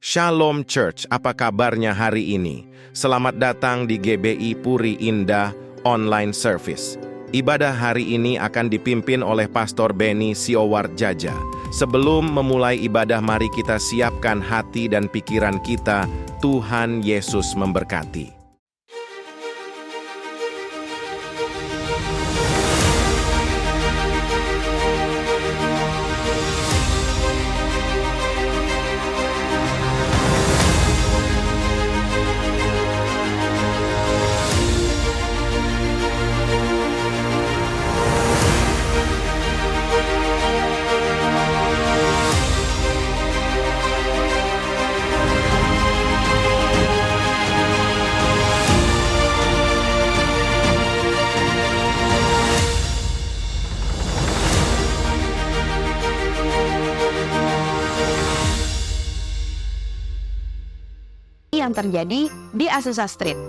Shalom Church, apa kabarnya hari ini? Selamat datang di GBI Puri Indah Online Service. Ibadah hari ini akan dipimpin oleh Pastor Benny Siowardjaja. Sebelum memulai ibadah, mari kita siapkan hati dan pikiran kita. Tuhan Yesus memberkati. Yang terjadi di Azusa Street.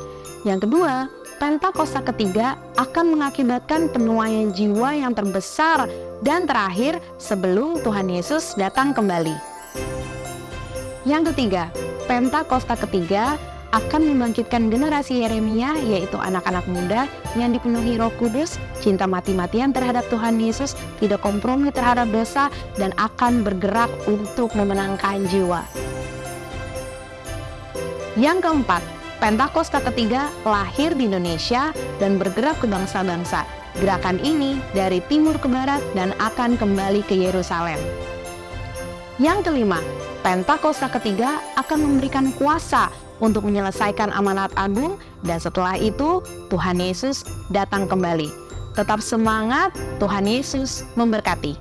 Yang kedua, Pentakosta ketiga akan mengakibatkan penuaian jiwa yang terbesar dan terakhir sebelum Tuhan Yesus datang kembali. Yang ketiga, Pentakosta ketiga akan membangkitkan generasi Yeremia, yaitu anak-anak muda yang dipenuhi Roh Kudus, cinta mati-matian terhadap Tuhan Yesus, tidak kompromi terhadap dosa, dan akan bergerak untuk memenangkan jiwa. Yang keempat, Pentakosta ketiga lahir di Indonesia dan bergerak ke bangsa-bangsa. Gerakan ini dari timur ke barat dan akan kembali ke Yerusalem. Yang kelima, Pentakosta ketiga akan memberikan kuasa untuk menyelesaikan amanat agung, dan setelah itu Tuhan Yesus datang kembali. Tetap semangat, Tuhan Yesus memberkati.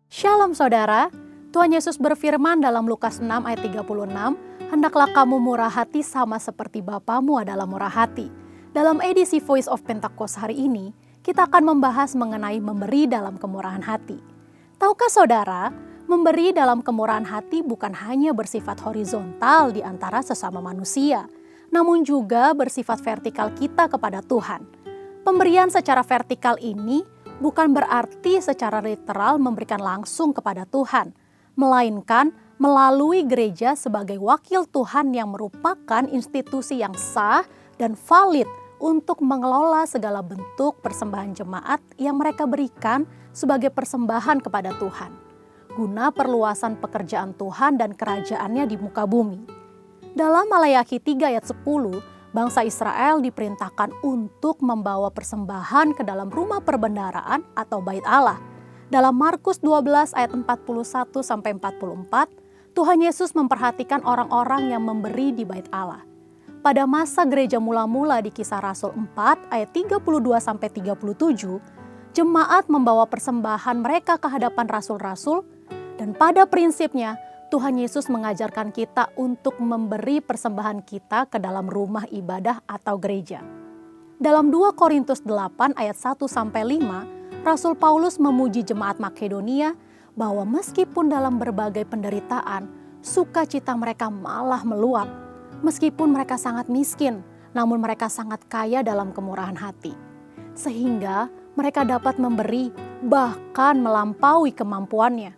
Shalom saudara, Tuhan Yesus berfirman dalam Lukas 6 ayat 36, "Hendaklah kamu murah hati sama seperti Bapamu adalah murah hati." Dalam edisi Voice of Pentecost hari ini, kita akan membahas mengenai memberi dalam kemurahan hati. Tahukah saudara, memberi dalam kemurahan hati bukan hanya bersifat horizontal di antara sesama manusia, namun juga bersifat vertikal kita kepada Tuhan. Pemberian secara vertikal ini bukan berarti secara literal memberikan langsung kepada Tuhan, melainkan melalui gereja sebagai wakil Tuhan yang merupakan institusi yang sah dan valid untuk mengelola segala bentuk persembahan jemaat yang mereka berikan sebagai persembahan kepada Tuhan, guna perluasan pekerjaan Tuhan dan kerajaannya di muka bumi. Dalam Malayaki 3 ayat 10, bangsa Israel diperintahkan untuk membawa persembahan ke dalam rumah perbendaharaan atau bait Allah. Dalam Markus 12 ayat 41-44, Tuhan Yesus memperhatikan orang-orang yang memberi di bait Allah. Pada masa gereja mula-mula di Kisah Rasul 4 ayat 32-37, jemaat membawa persembahan mereka ke hadapan rasul-rasul, dan pada prinsipnya Tuhan Yesus mengajarkan kita untuk memberi persembahan kita ke dalam rumah ibadah atau gereja. Dalam 2 Korintus 8 ayat 1-5, Rasul Paulus memuji jemaat Makedonia bahwa meskipun dalam berbagai penderitaan, sukacita mereka malah meluap. Meskipun mereka sangat miskin, namun mereka sangat kaya dalam kemurahan hati. Sehingga mereka dapat memberi bahkan melampaui kemampuannya.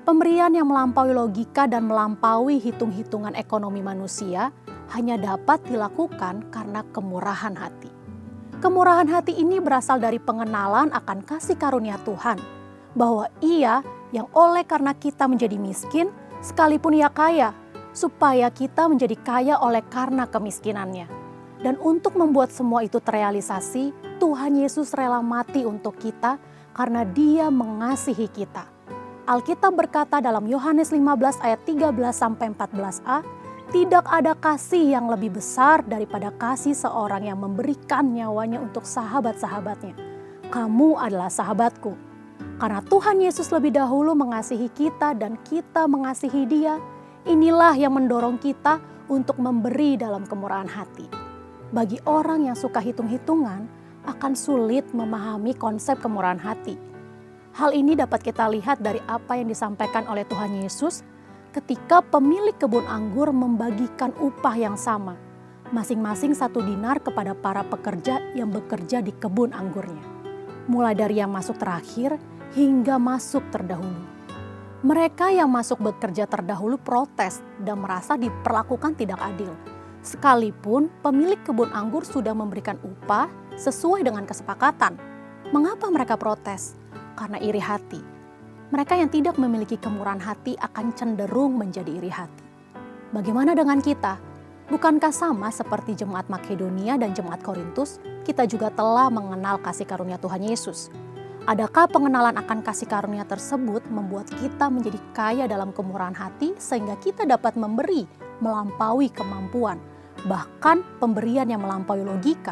Pemberian yang melampaui logika dan melampaui hitung-hitungan ekonomi manusia hanya dapat dilakukan karena kemurahan hati. Kemurahan hati ini berasal dari pengenalan akan kasih karunia Tuhan, bahwa Ia yang oleh karena kita menjadi miskin, sekalipun Ia kaya, supaya kita menjadi kaya oleh karena kemiskinannya. Dan untuk membuat semua itu terrealisasi, Tuhan Yesus rela mati untuk kita karena Dia mengasihi kita. Alkitab berkata dalam Yohanes 15 ayat 13-14a, "Tidak ada kasih yang lebih besar daripada kasih seorang yang memberikan nyawanya untuk sahabat-sahabatnya. Kamu adalah sahabatku." Karena Tuhan Yesus lebih dahulu mengasihi kita dan kita mengasihi Dia, inilah yang mendorong kita untuk memberi dalam kemurahan hati. Bagi orang yang suka hitung-hitungan, akan sulit memahami konsep kemurahan hati. Hal ini dapat kita lihat dari apa yang disampaikan oleh Tuhan Yesus ketika pemilik kebun anggur membagikan upah yang sama, masing-masing 1 dinar kepada para pekerja yang bekerja di kebun anggurnya. Mulai dari yang masuk terakhir hingga masuk terdahulu. Mereka yang masuk bekerja terdahulu protes dan merasa diperlakukan tidak adil. Sekalipun pemilik kebun anggur sudah memberikan upah sesuai dengan kesepakatan. Mengapa mereka protes? Karena iri hati. Mereka yang tidak memiliki kemurahan hati akan cenderung menjadi iri hati. Bagaimana dengan kita? Bukankah sama seperti jemaat Makedonia dan jemaat Korintus, kita juga telah mengenal kasih karunia Tuhan Yesus? Adakah pengenalan akan kasih karunia tersebut membuat kita menjadi kaya dalam kemurahan hati sehingga kita dapat memberi melampaui kemampuan, bahkan pemberian yang melampaui logika?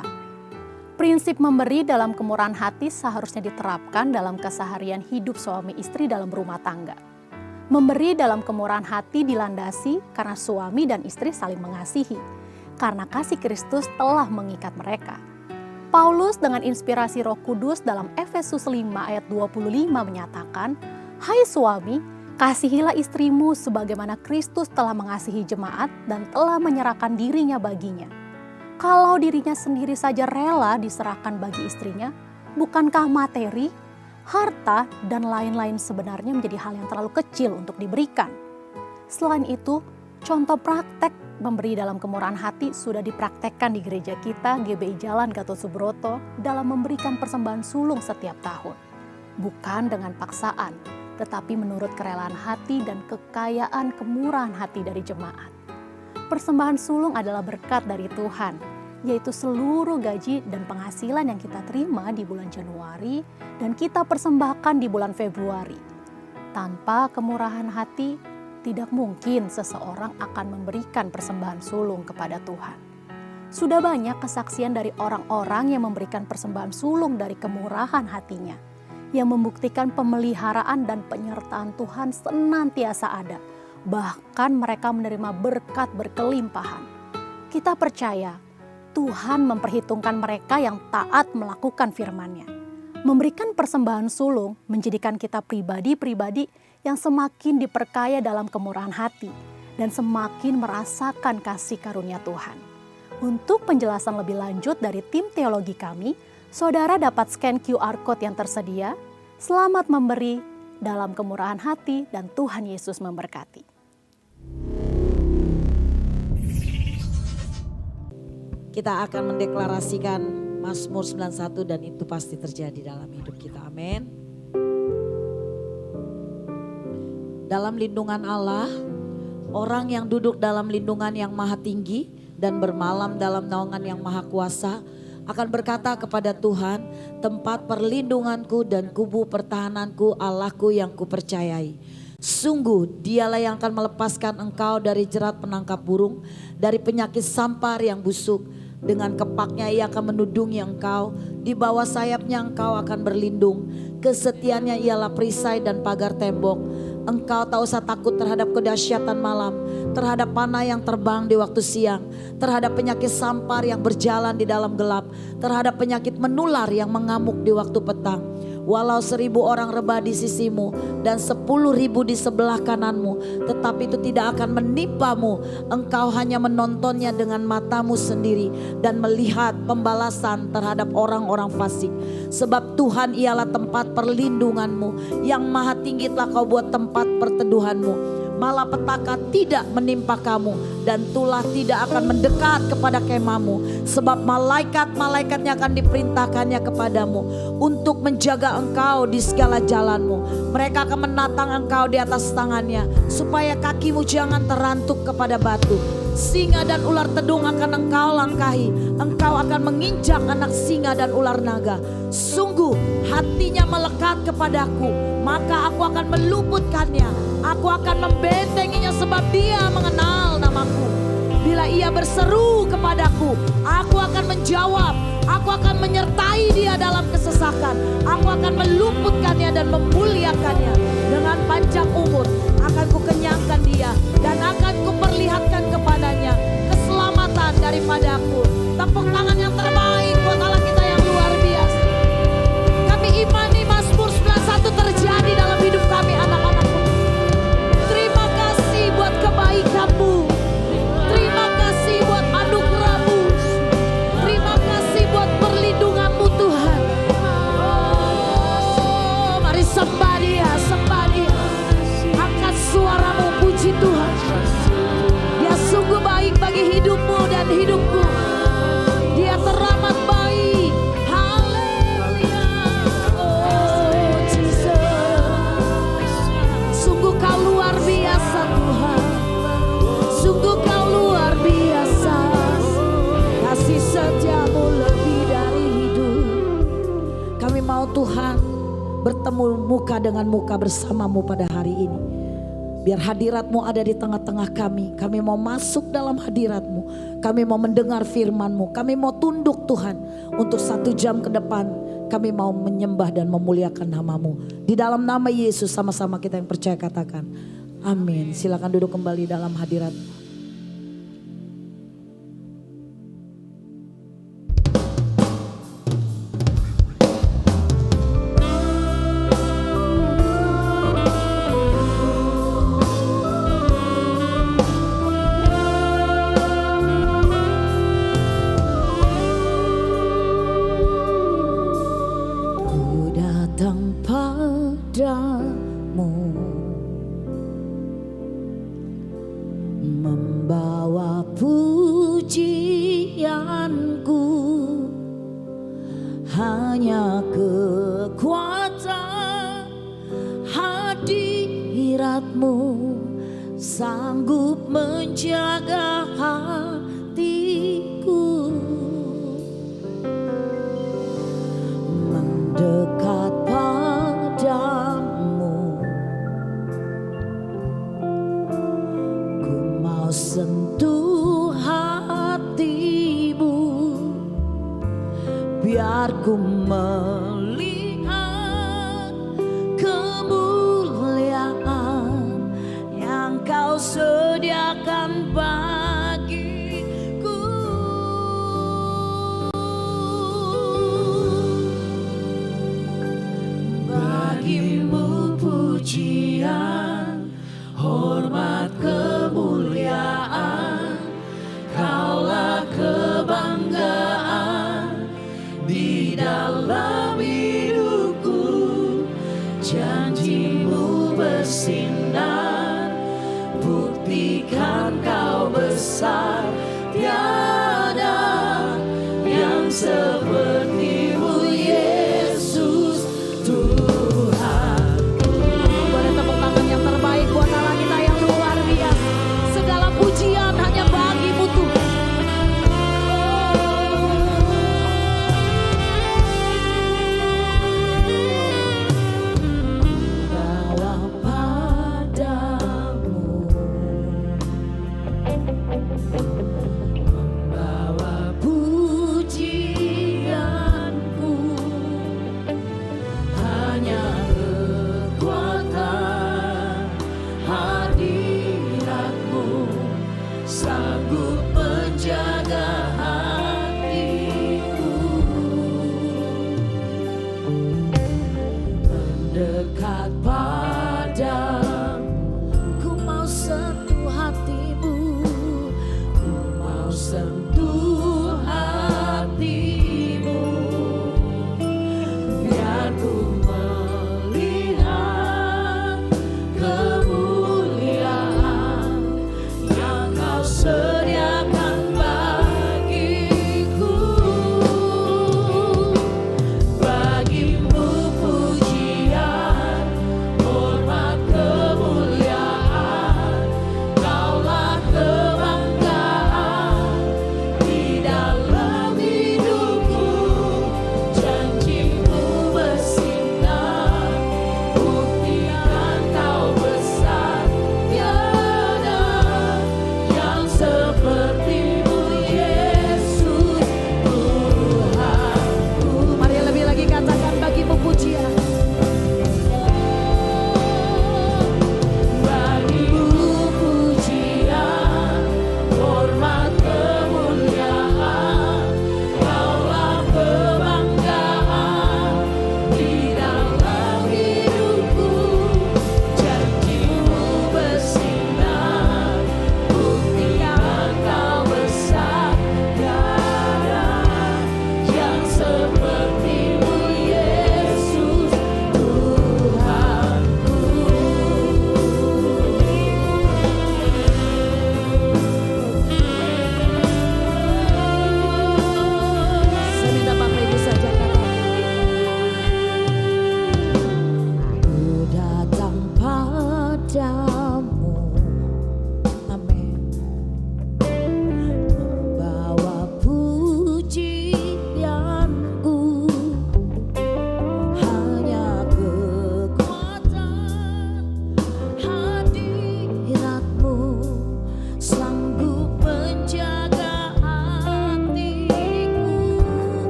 Prinsip memberi dalam kemurahan hati seharusnya diterapkan dalam keseharian hidup suami istri dalam rumah tangga. Memberi dalam kemurahan hati dilandasi karena suami dan istri saling mengasihi, karena kasih Kristus telah mengikat mereka. Paulus dengan inspirasi Roh Kudus dalam Efesus 5 ayat 25 menyatakan, "Hai suami, kasihilah istrimu sebagaimana Kristus telah mengasihi jemaat dan telah menyerahkan dirinya baginya." Kalau dirinya sendiri saja rela diserahkan bagi istrinya, bukankah materi, harta, dan lain-lain sebenarnya menjadi hal yang terlalu kecil untuk diberikan? Selain itu, contoh praktek memberi dalam kemurahan hati sudah dipraktekkan di gereja kita GBI Jalan Gatot Subroto dalam memberikan persembahan sulung setiap tahun. Bukan dengan paksaan, tetapi menurut kerelaan hati dan kekayaan kemurahan hati dari jemaat. Persembahan sulung adalah berkat dari Tuhan, yaitu seluruh gaji dan penghasilan yang kita terima di bulan Januari dan kita persembahkan di bulan Februari. Tanpa kemurahan hati, tidak mungkin seseorang akan memberikan persembahan sulung kepada Tuhan. Sudah banyak kesaksian dari orang-orang yang memberikan persembahan sulung dari kemurahan hatinya, yang membuktikan pemeliharaan dan penyertaan Tuhan senantiasa ada. Bahkan mereka menerima berkat berkelimpahan. Kita percaya Tuhan memperhitungkan mereka yang taat melakukan firman-Nya. Memberikan persembahan sulung menjadikan kita pribadi-pribadi yang semakin diperkaya dalam kemurahan hati dan semakin merasakan kasih karunia Tuhan. Untuk penjelasan lebih lanjut dari tim teologi kami, saudara dapat scan QR Code yang tersedia. Selamat memberi dalam kemurahan hati dan Tuhan Yesus memberkati. Kita akan mendeklarasikan Mazmur 91 dan itu pasti terjadi dalam hidup kita. Amin. Dalam lindungan Allah, orang yang duduk dalam lindungan yang maha tinggi dan bermalam dalam naungan yang maha kuasa akan berkata kepada Tuhan, tempat perlindunganku dan kubu pertahananku, Allahku yang kupercayai. Sungguh dialah yang akan melepaskan engkau dari jerat penangkap burung, dari penyakit sampar yang busuk. Dengan kepaknya ia akan menudungi engkau, di bawah sayapnya engkau akan berlindung. Kesetiaannya ialah perisai dan pagar tembok. Engkau tak usah takut terhadap kedahsyatan malam, terhadap panah yang terbang di waktu siang, terhadap penyakit sampar yang berjalan di dalam gelap, terhadap penyakit menular yang mengamuk di waktu petang. Walau 1000 orang rebah di sisimu dan 10.000 di sebelah kananmu, tetapi itu tidak akan menimpamu. Engkau hanya menontonnya dengan matamu sendiri dan melihat pembalasan terhadap orang-orang fasik. Sebab Tuhan ialah tempat perlindunganmu, yang maha tinggi telah kau buat tempat perteduhanmu. Malapetaka tidak menimpa kamu dan tulah tidak akan mendekat kepada kemahmu. Sebab malaikat-malaikatnya akan diperintahkannya kepadamu untuk menjaga engkau di segala jalanmu. Mereka akan menatang engkau di atas tangannya supaya kakimu jangan terantuk kepada batu. Singa dan ular tedung akan engkau langkahi. Engkau akan menginjak anak singa dan ular naga. Sungguh hatinya melekat kepadaku, maka aku akan meluputkannya. Aku akan membentenginya sebab dia mengenal namaku. Bila ia berseru kepadaku, aku akan menjawab. Aku akan menyertai dia dalam kesesakan. Aku akan meluputkannya dan memuliakannya. Dengan panjang umur akan kukenyangkan dia dan akan kuperlihatkan kepadanya keselamatan daripadaku. Tepuk tangan yang terbaik buat Allah kita yang luar biasa. Kami imani Mazmur 91 terjadi dalam hidup kami anak-anakku. Terima kasih buat kebaikanmu. Terima kasih buat anugerahmu. Terima kasih buat perlindunganmu Tuhan. Oh, mari sembah dia, sembah dia. Tuhan bertemu muka dengan muka bersamamu pada hari ini. Biar hadirat-Mu ada di tengah-tengah kami. Kami mau masuk dalam hadirat-Mu. Kami mau mendengar firman-Mu. Kami mau tunduk Tuhan. Untuk 1 jam ke depan kami mau menyembah dan memuliakan nama-Mu. Di dalam nama Yesus sama-sama kita yang percaya katakan amin. Silakan duduk kembali dalam hadirat. Membawa pujianku, hanya kekuatan hadirat-Mu sanggup menjaga hatiku. Mendekat padamu, ku mau sentuh hatimu, biar ku melihat kemuliaan yang Kau sediakan bagiku. Bagimu pujian, hormat, kemuliaan, Kaulah kebanggaan di dalam hidupku. Janji-Mu bersinar, buktikan Kau besar. Tiada yang seperti-Mu, Yesus Tuhan. Boleh tepuk tangan yang terbaik buat Allah kita yang luar biasa. Segala pujian hanya bagi-Mu Tuhan. Bawa padamu, membawa pujian.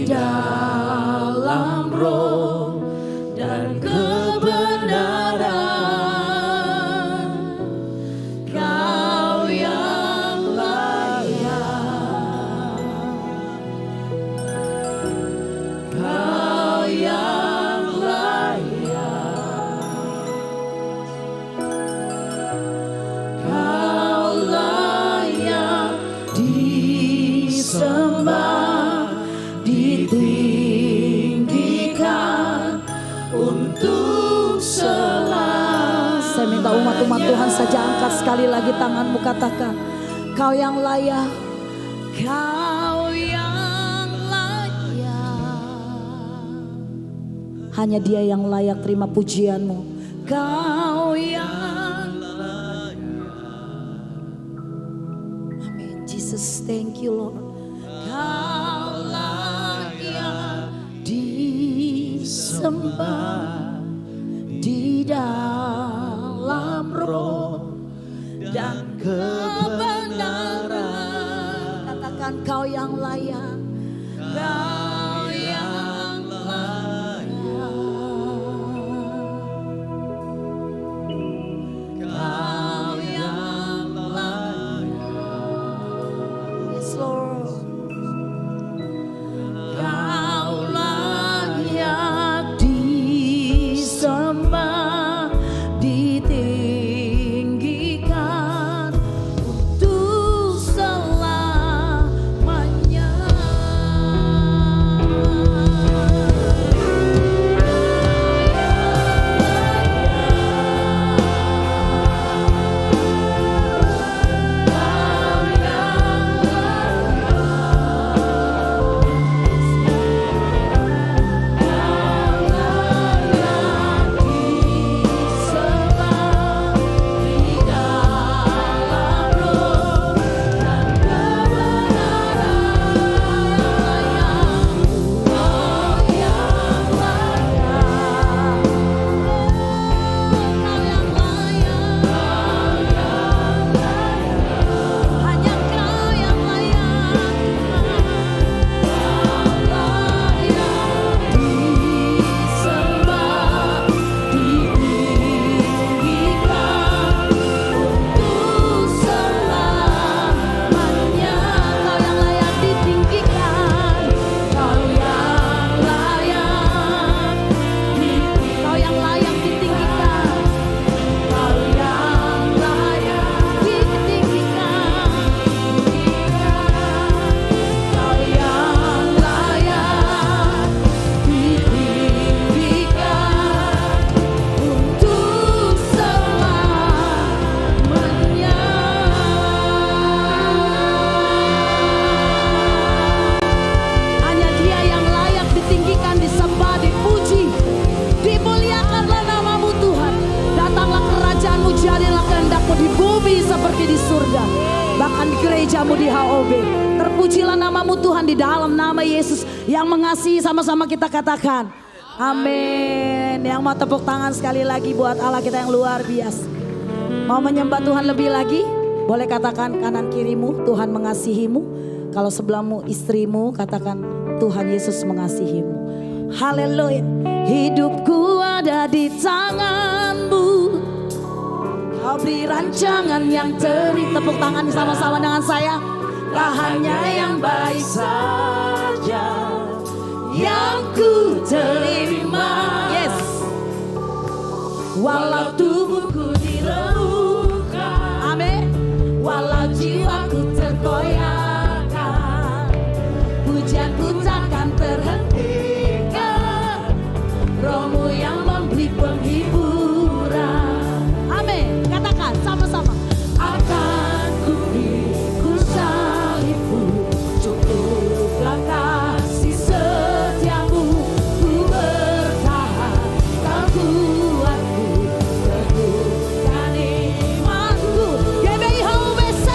dalam roh dan kebenaran. Kau yang layak, Kau yang layak, Kau layak disembah, ditinggikan untuk selalu. Saya minta umat-umat Tuhan saja angkat sekali lagi tanganmu, katakan, Kau yang layak, Kau yang layak. Hanya Dia yang layak terima pujianmu. Kau yang layak. Amin. Jesus, thank you Lord. Kau layak disembah di dalam roh dan kebenaran. Katakan, Kau yang layak, Kau yang layak, Kau yang layak. Yes Lord. Kau layak disembah, ditinggikan untuk selamanya. Bahkan di gerejamu di HOB, terpujilah namamu Tuhan di dalam nama Yesus yang mengasihi. Sama-sama kita katakan amin. Yang mau tepuk tangan sekali lagi buat Allah kita yang luar biasa. Mau menyembah Tuhan lebih lagi, boleh katakan kanan kirimu, Tuhan mengasihimu. Kalau sebelahmu istrimu, katakan Tuhan Yesus mengasihimu. Haleluya. Hidupku ada di tanganmu, Kau beri rancangan yang terik. Tepuk tangan sama-sama dengan saya. Tak hanya yang baik saja yang ku terima. Yes. Walau tubuhku diremukkan, amin. Walau jiwaku tergoyahkan, pujianku takkan terhentikan. Rohmu yang memberi penghiburan. Amin. Katakan sama-sama. Akan ku pikul salibmu, cukuplah kasih setiamu. Ku bertahan, kau kuatku, teguhkan imanku. GBI HOBC.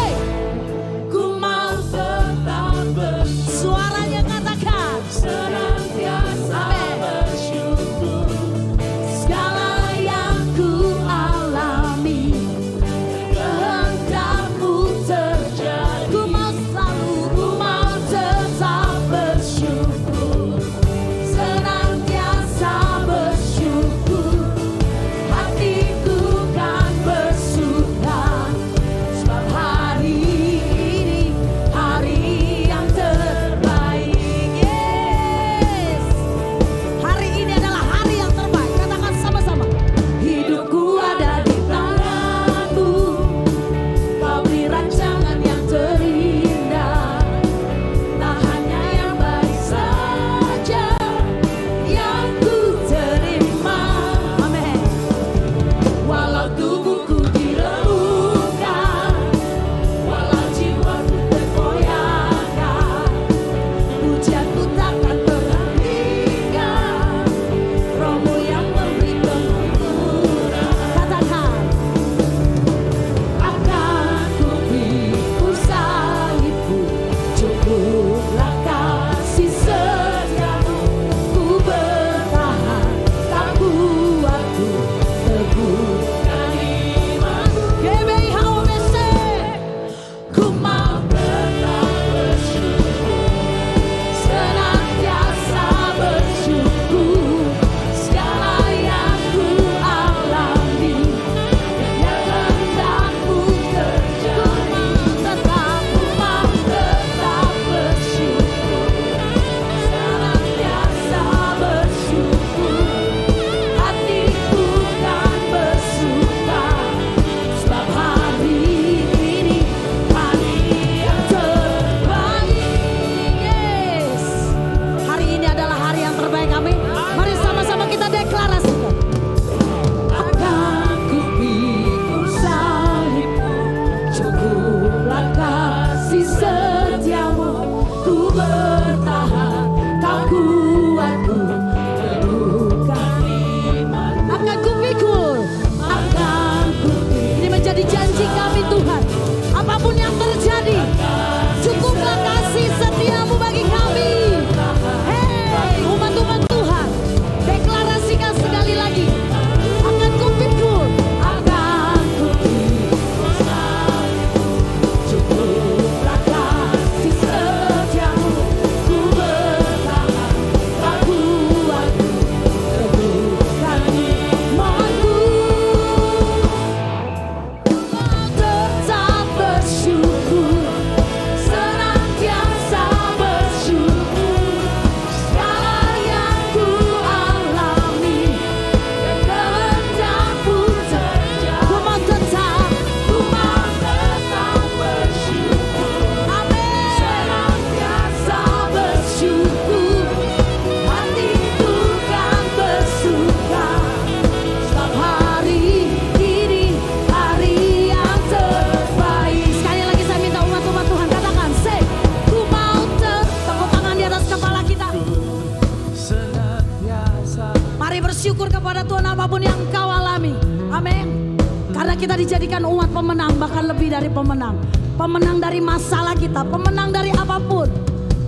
Mari bersyukur kepada Tuhan apapun yang kau alami. Amin. Karena kita dijadikan umat pemenang, bahkan lebih dari pemenang. Pemenang dari masalah kita, pemenang dari apapun.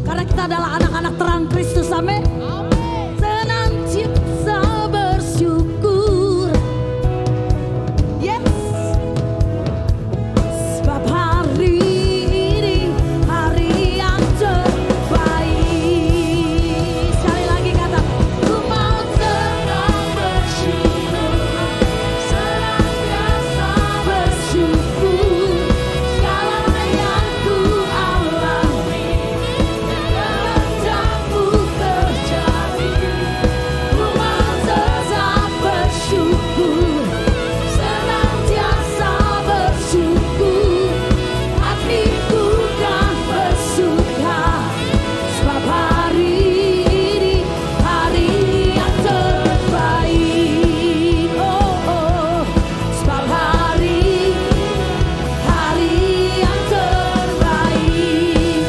Karena kita adalah anak-anak terang Kristus. Amin. Senantiasa bersyukur. Yes. Sebab hari ini hari yang terbaik. Sekali lagi kata, ku mau terang bersyukur, senantiasa bersyukur. Segala yang ku alami, kehendakmu terjadi. Ku mau tetap bersyukur, senantiasa bersyukur. Hatiku kan bersuka, sebab hari ini hari yang terbaik. Sebab hari yang terbaik.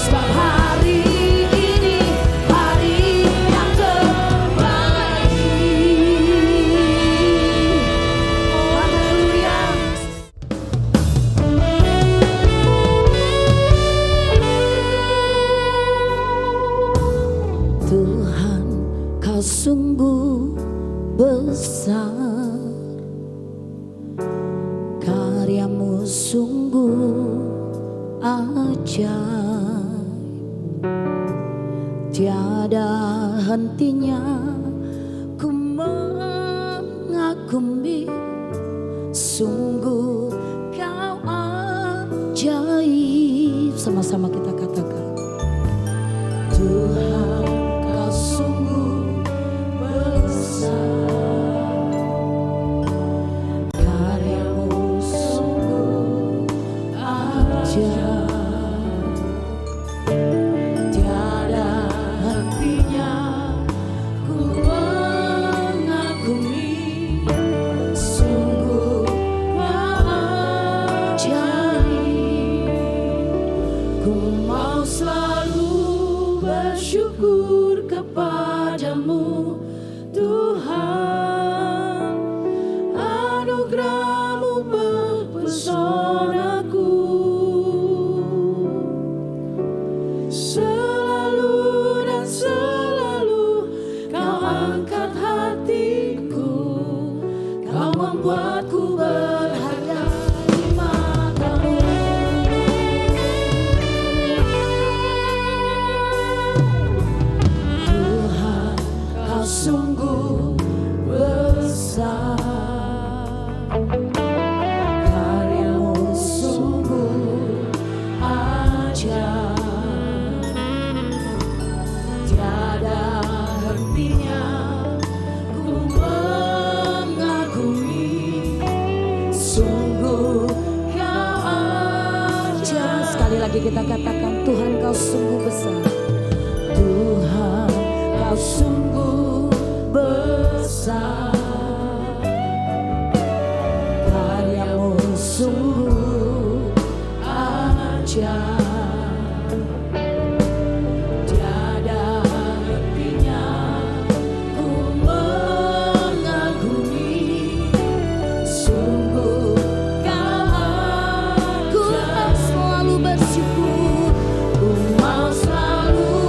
Sebab hari ini hari yang terbaik. Haleluya. Tuhan, kau sungguh besar, karyamu sungguh ajaib, tiada hentinya ku mengagumi, sungguh kau ajaib. Sama-sama kita katakan, Tuhan, kau sungguh besar, karyamu sungguh ajaib, tiada hentinya ku mengagumi, sungguh kau ajaib. Ku mau selalu bersyukur kepadamu, Tuhan. Anugerahmu mempesonaku, selalu dan selalu kau angkat hatiku, kau membuatku berharga di matamu. Tuhan, kau sungguh besar, karyamu sungguh ajaib, tiada hentinya ku mengagumi, sungguh kau ajaib. Sekali lagi kita katakan, Tuhan, kau sungguh besar. Tuhan, kau sungguh besar, karyamu sungguh ajaib, tiada hentinya ku mengagumi, sungguh kau ajaib. Ku mau selalu bersyukur, ku mau selalu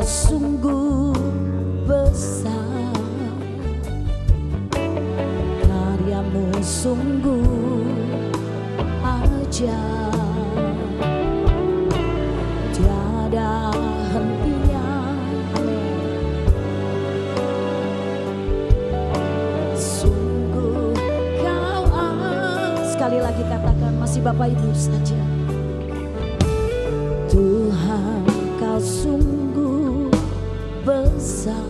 sungguh besar, karyamu sungguh ajaib, tiada hentinya. Sungguh kau sekali lagi katakan, masih Bapak Ibu saja. Tuhan, kau sungguh besar,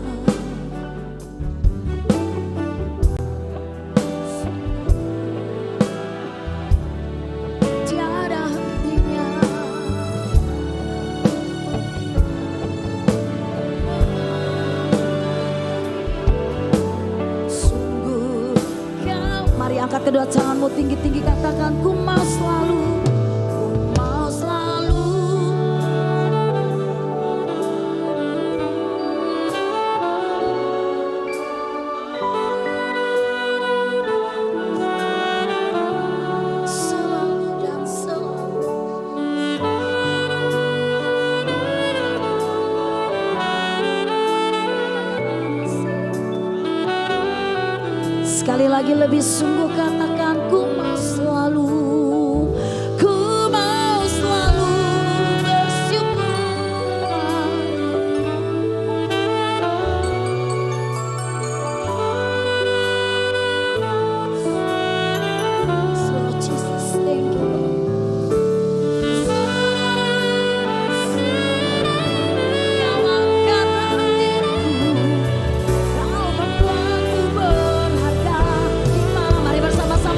tiada hentinya. Sungguh kau, mari angkat kedua tanganmu tinggi-tinggi, katakan, ku mau selalu, ku mau selalu. Selalu dan selalu. Sekali lagi lebih sungguh katakan, ku mau selalu, ku mau selalu bersyukur. Lord Jesus, thank you, Lord. Kau angkat hatiku, kau membuatku berharga. Mari bersama-sama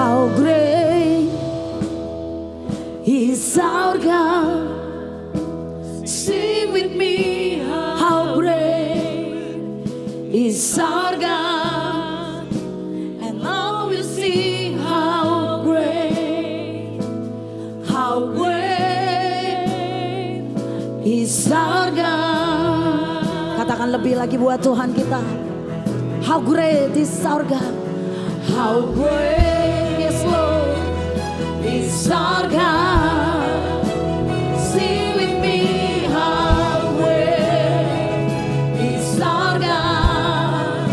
How great is our God. Sing with me, how great is our God. And I will sing how great is our God. Katakan lebih lagi buat Tuhan kita. How great is our God. How great, yes Lord, is our God. Sing with me, how great is our God.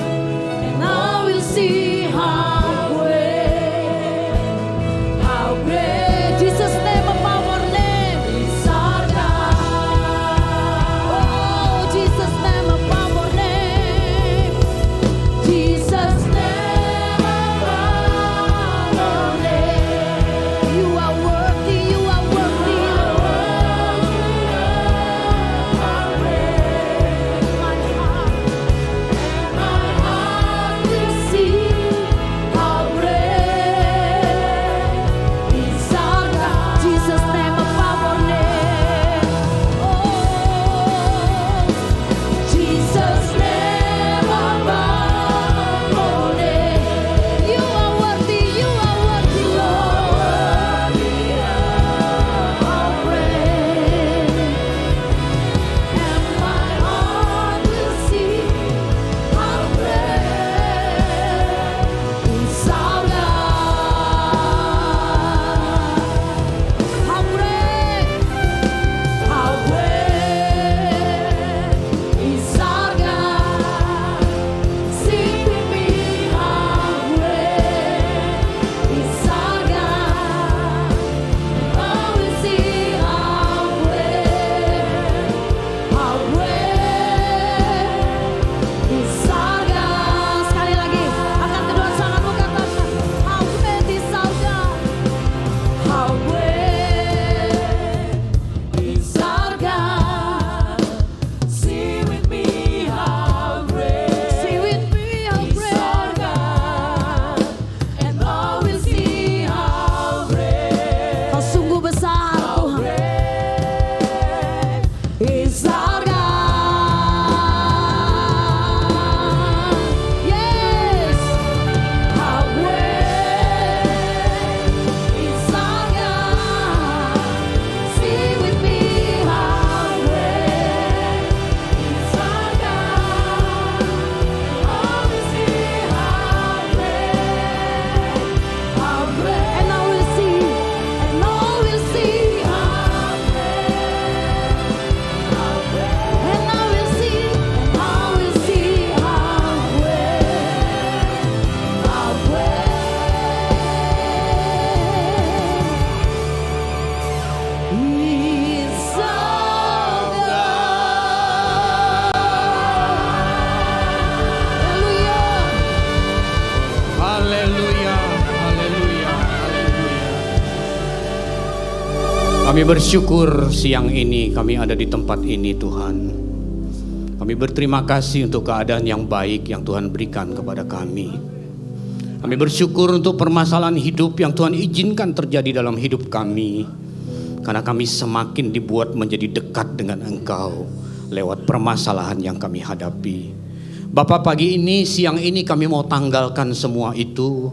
And I will see how great, Jesus' name above our name is our God. Oh, Jesus' name above our name. Jesus' name above our name. You are worthy, you are worthy, Lord. My heart will sing how great is our God. Jesus' name above our name. Oh, Jesus' name above our name. You are worthy, Lord. How great, and my heart will sing how great is our God. How great is our God. Sing with me, how great is our God. I will sing how great is our God. Sekali lagi, angkat kedua tanganmu, katakan, how great is our God. How great is our God. Sing with me, how great is our God. And I will see how great. Kau sungguh besar, Tuhan. Is our God. Yes. How great is our God. Sing with me, how great is our God. I will see how great, and I will see how great, and I will see how great is our God. Haleluya. Haleluya, haleluya, haleluya. Kami bersyukur siang ini kami ada di tempat ini, Tuhan. Kami berterima kasih untuk keadaan yang baik yang Tuhan berikan kepada kami. Kami bersyukur untuk permasalahan hidup yang Tuhan izinkan terjadi dalam hidup kami. Karena kami semakin dibuat menjadi dekat dengan Engkau lewat permasalahan yang kami hadapi. Bapa, pagi ini, siang ini kami mau tanggalkan semua itu.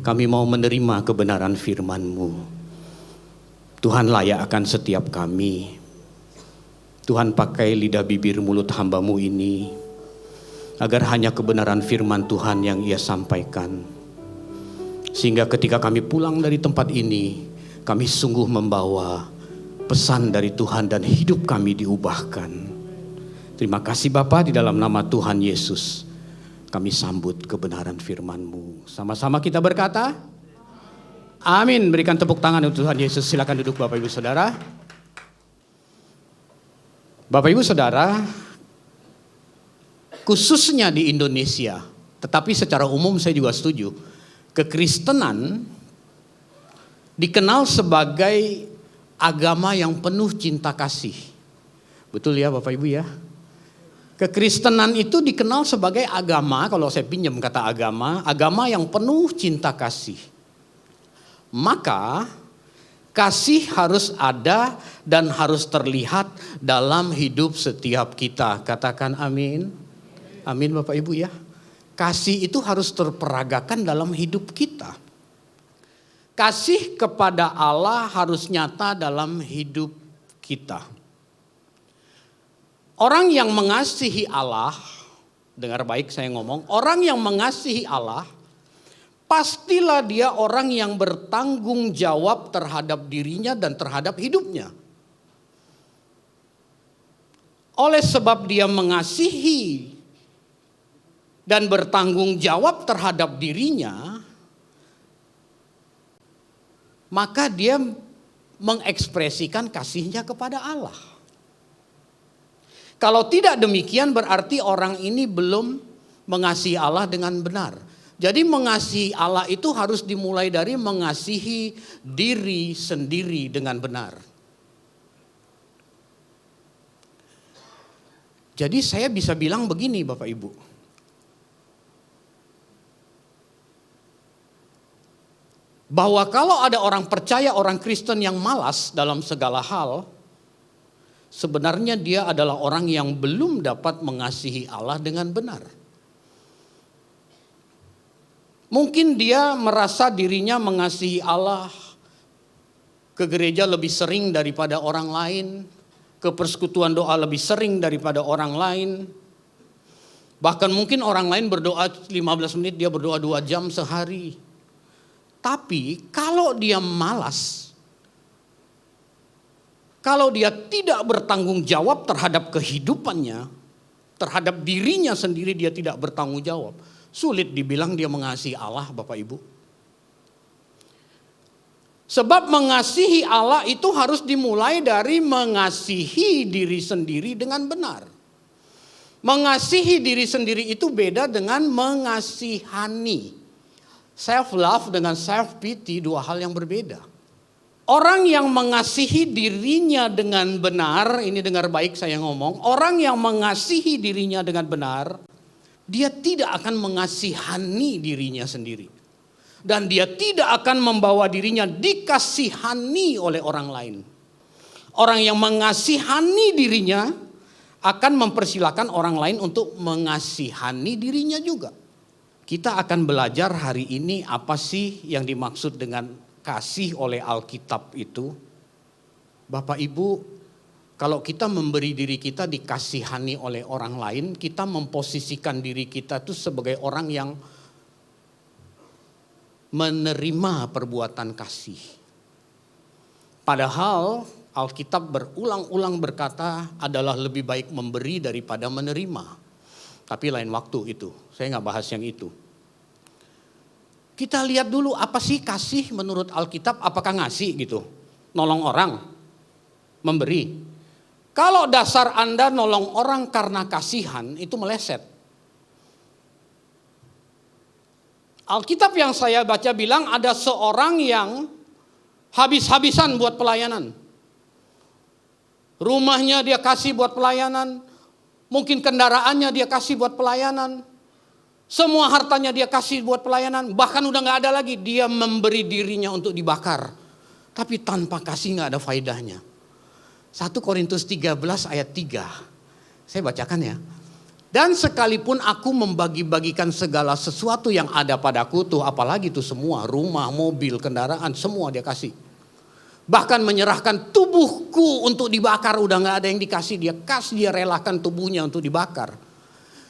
Kami mau menerima kebenaran firman-Mu. Tuhan layak akan setiap kami. Tuhan, pakai lidah bibir mulut hamba-Mu ini, agar hanya kebenaran firman Tuhan yang Ia sampaikan. Sehingga ketika kami pulang dari tempat ini, kami sungguh membawa pesan dari Tuhan dan hidup kami diubahkan. Terima kasih Bapa, di dalam nama Tuhan Yesus kami sambut kebenaran firman-Mu. Sama-sama kita berkata, amin. Berikan tepuk tangan untuk Tuhan Yesus. Silakan duduk Bapak Ibu Saudara. Bapak Ibu Saudara, khususnya di Indonesia, tetapi secara umum saya juga setuju, kekristenan dikenal sebagai agama yang penuh cinta kasih. Betul ya Bapak Ibu ya? Kekristenan itu dikenal sebagai agama, kalau saya pinjam kata agama yang penuh cinta kasih. Maka kasih harus ada dan harus terlihat dalam hidup setiap kita. Katakan amin. Amin Bapak Ibu ya. Kasih itu harus terperagakan dalam hidup kita. Kasih kepada Allah harus nyata dalam hidup kita. Orang yang mengasihi Allah, dengar baik saya ngomong, orang yang mengasihi Allah, pastilah dia orang yang bertanggung jawab terhadap dirinya dan terhadap hidupnya. Oleh sebab dia mengasihi dan bertanggung jawab terhadap dirinya, maka dia mengekspresikan kasihnya kepada Allah. Kalau tidak demikian berarti orang ini belum mengasihi Allah dengan benar. Jadi mengasihi Allah itu harus dimulai dari mengasihi diri sendiri dengan benar. Jadi saya bisa bilang begini Bapak Ibu. Bahwa kalau ada orang percaya, orang Kristen yang malas dalam segala hal, sebenarnya dia adalah orang yang belum dapat mengasihi Allah dengan benar. Mungkin dia merasa dirinya mengasihi Allah, ke gereja lebih sering daripada orang lain, ke persekutuan doa lebih sering daripada orang lain. Bahkan mungkin orang lain berdoa 15 menit, dia berdoa 2 jam sehari. Tapi kalau dia malas, kalau dia tidak bertanggung jawab terhadap kehidupannya, terhadap dirinya sendiri dia tidak bertanggung jawab, sulit dibilang dia mengasihi Allah Bapak Ibu. Sebab mengasihi Allah itu harus dimulai dari mengasihi diri sendiri dengan benar. Mengasihi diri sendiri itu beda dengan mengasihani. Self love dengan self pity dua hal yang berbeda. Orang yang mengasihi dirinya dengan benar, ini dengar baik saya ngomong, orang yang mengasihi dirinya dengan benar, dia tidak akan mengasihani dirinya sendiri. Dan dia tidak akan membawa dirinya dikasihani oleh orang lain. Orang yang mengasihani dirinya akan mempersilahkan orang lain untuk mengasihani dirinya juga. Kita akan belajar hari ini apa sih yang dimaksud dengan kasih oleh Alkitab itu. Bapak Ibu, kalau kita memberi diri kita dikasihani oleh orang lain, kita memposisikan diri kita itu sebagai orang yang menerima perbuatan kasih. Padahal Alkitab berulang-ulang berkata adalah lebih baik memberi daripada menerima. Tapi lain waktu itu, saya nggak bahas yang itu. Kita lihat dulu apa sih kasih menurut Alkitab, apakah ngasih gitu, nolong orang, memberi. Kalau dasar Anda nolong orang karena kasihan, itu meleset. Alkitab yang saya baca bilang ada seorang yang habis-habisan buat pelayanan. Rumahnya dia kasih buat pelayanan, mungkin kendaraannya dia kasih buat pelayanan, semua hartanya dia kasih buat pelayanan, bahkan udah gak ada lagi, dia memberi dirinya untuk dibakar. Tapi tanpa kasih gak ada faedahnya. 1 Korintus 13 ayat 3, saya bacakan ya. Dan sekalipun aku membagi-bagikan segala sesuatu yang ada padaku tuh, apalagi tuh semua, rumah, mobil, kendaraan, semua dia kasih. Bahkan menyerahkan tubuhku untuk dibakar, udah gak ada yang dikasih, dia relakan tubuhnya untuk dibakar.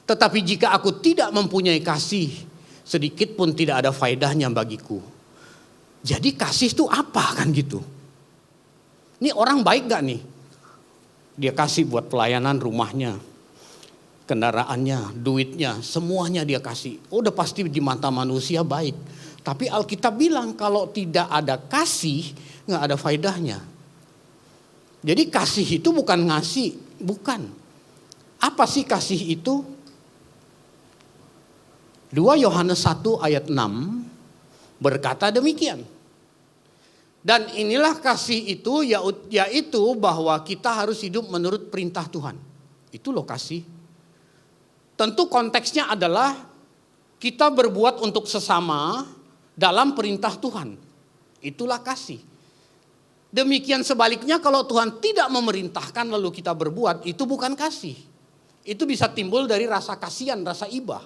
Tetapi jika aku tidak mempunyai kasih, sedikit pun tidak ada faedahnya bagiku. Jadi kasih itu apa kan gitu. Ini orang baik gak nih? Dia kasih buat pelayanan rumahnya, kendaraannya, duitnya, semuanya dia kasih. Udah pasti di mata manusia baik. Tapi Alkitab bilang kalau tidak ada kasih, gak ada faedahnya. Jadi kasih itu bukan ngasih, bukan. Apa sih kasih itu? 2 Yohanes 1 ayat 6 berkata demikian. Dan inilah kasih itu, yaitu bahwa kita harus hidup menurut perintah Tuhan. Itu loh kasih. Tentu konteksnya adalah kita berbuat untuk sesama dalam perintah Tuhan. Itulah kasih. Demikian sebaliknya kalau Tuhan tidak memerintahkan lalu kita berbuat, itu bukan kasih. Itu bisa timbul dari rasa kasihan, rasa iba.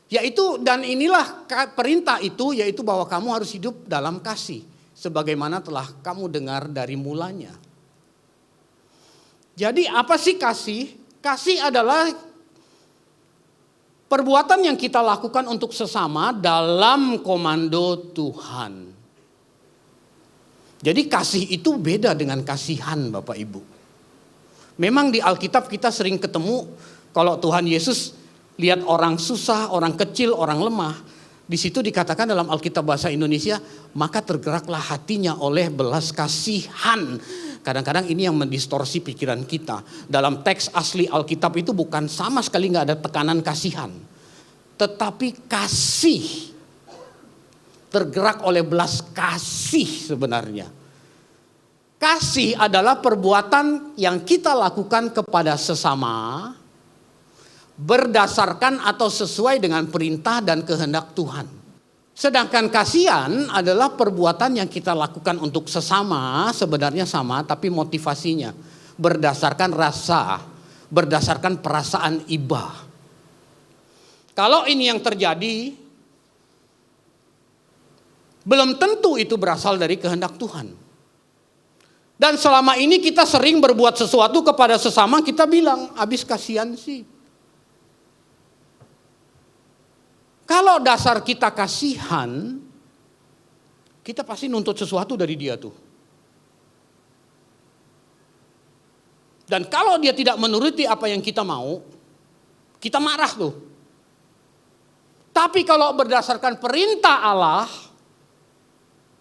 Yaitu, dan inilah perintah itu, yaitu bahwa kamu harus hidup dalam kasih. Sebagaimana telah kamu dengar dari mulanya. Jadi apa sih kasih? Kasih adalah perbuatan yang kita lakukan untuk sesama dalam komando Tuhan. Jadi kasih itu beda dengan kasihan, Bapak Ibu. Memang di Alkitab kita sering ketemu kalau Tuhan Yesus lihat orang susah, orang kecil, orang lemah. Di situ dikatakan dalam Alkitab bahasa Indonesia, maka tergeraklah hatinya oleh belas kasihan. Kadang-kadang ini yang mendistorsi pikiran kita. Dalam teks asli Alkitab itu bukan sama sekali nggak ada tekanan kasihan. Tetapi kasih. Tergerak oleh belas kasih sebenarnya. Kasih adalah perbuatan yang kita lakukan kepada sesama berdasarkan atau sesuai dengan perintah dan kehendak Tuhan. Sedangkan kasihan adalah perbuatan yang kita lakukan untuk sesama, sebenarnya sama tapi motivasinya berdasarkan rasa, berdasarkan perasaan iba. Kalau ini yang terjadi, belum tentu itu berasal dari kehendak Tuhan. Dan selama ini kita sering berbuat sesuatu kepada sesama, kita bilang, habis kasihan sih. Kalau dasar kita kasihan, kita pasti nuntut sesuatu dari dia tuh. Dan kalau dia tidak menuruti apa yang kita mau, kita marah tuh. Tapi kalau berdasarkan perintah Allah,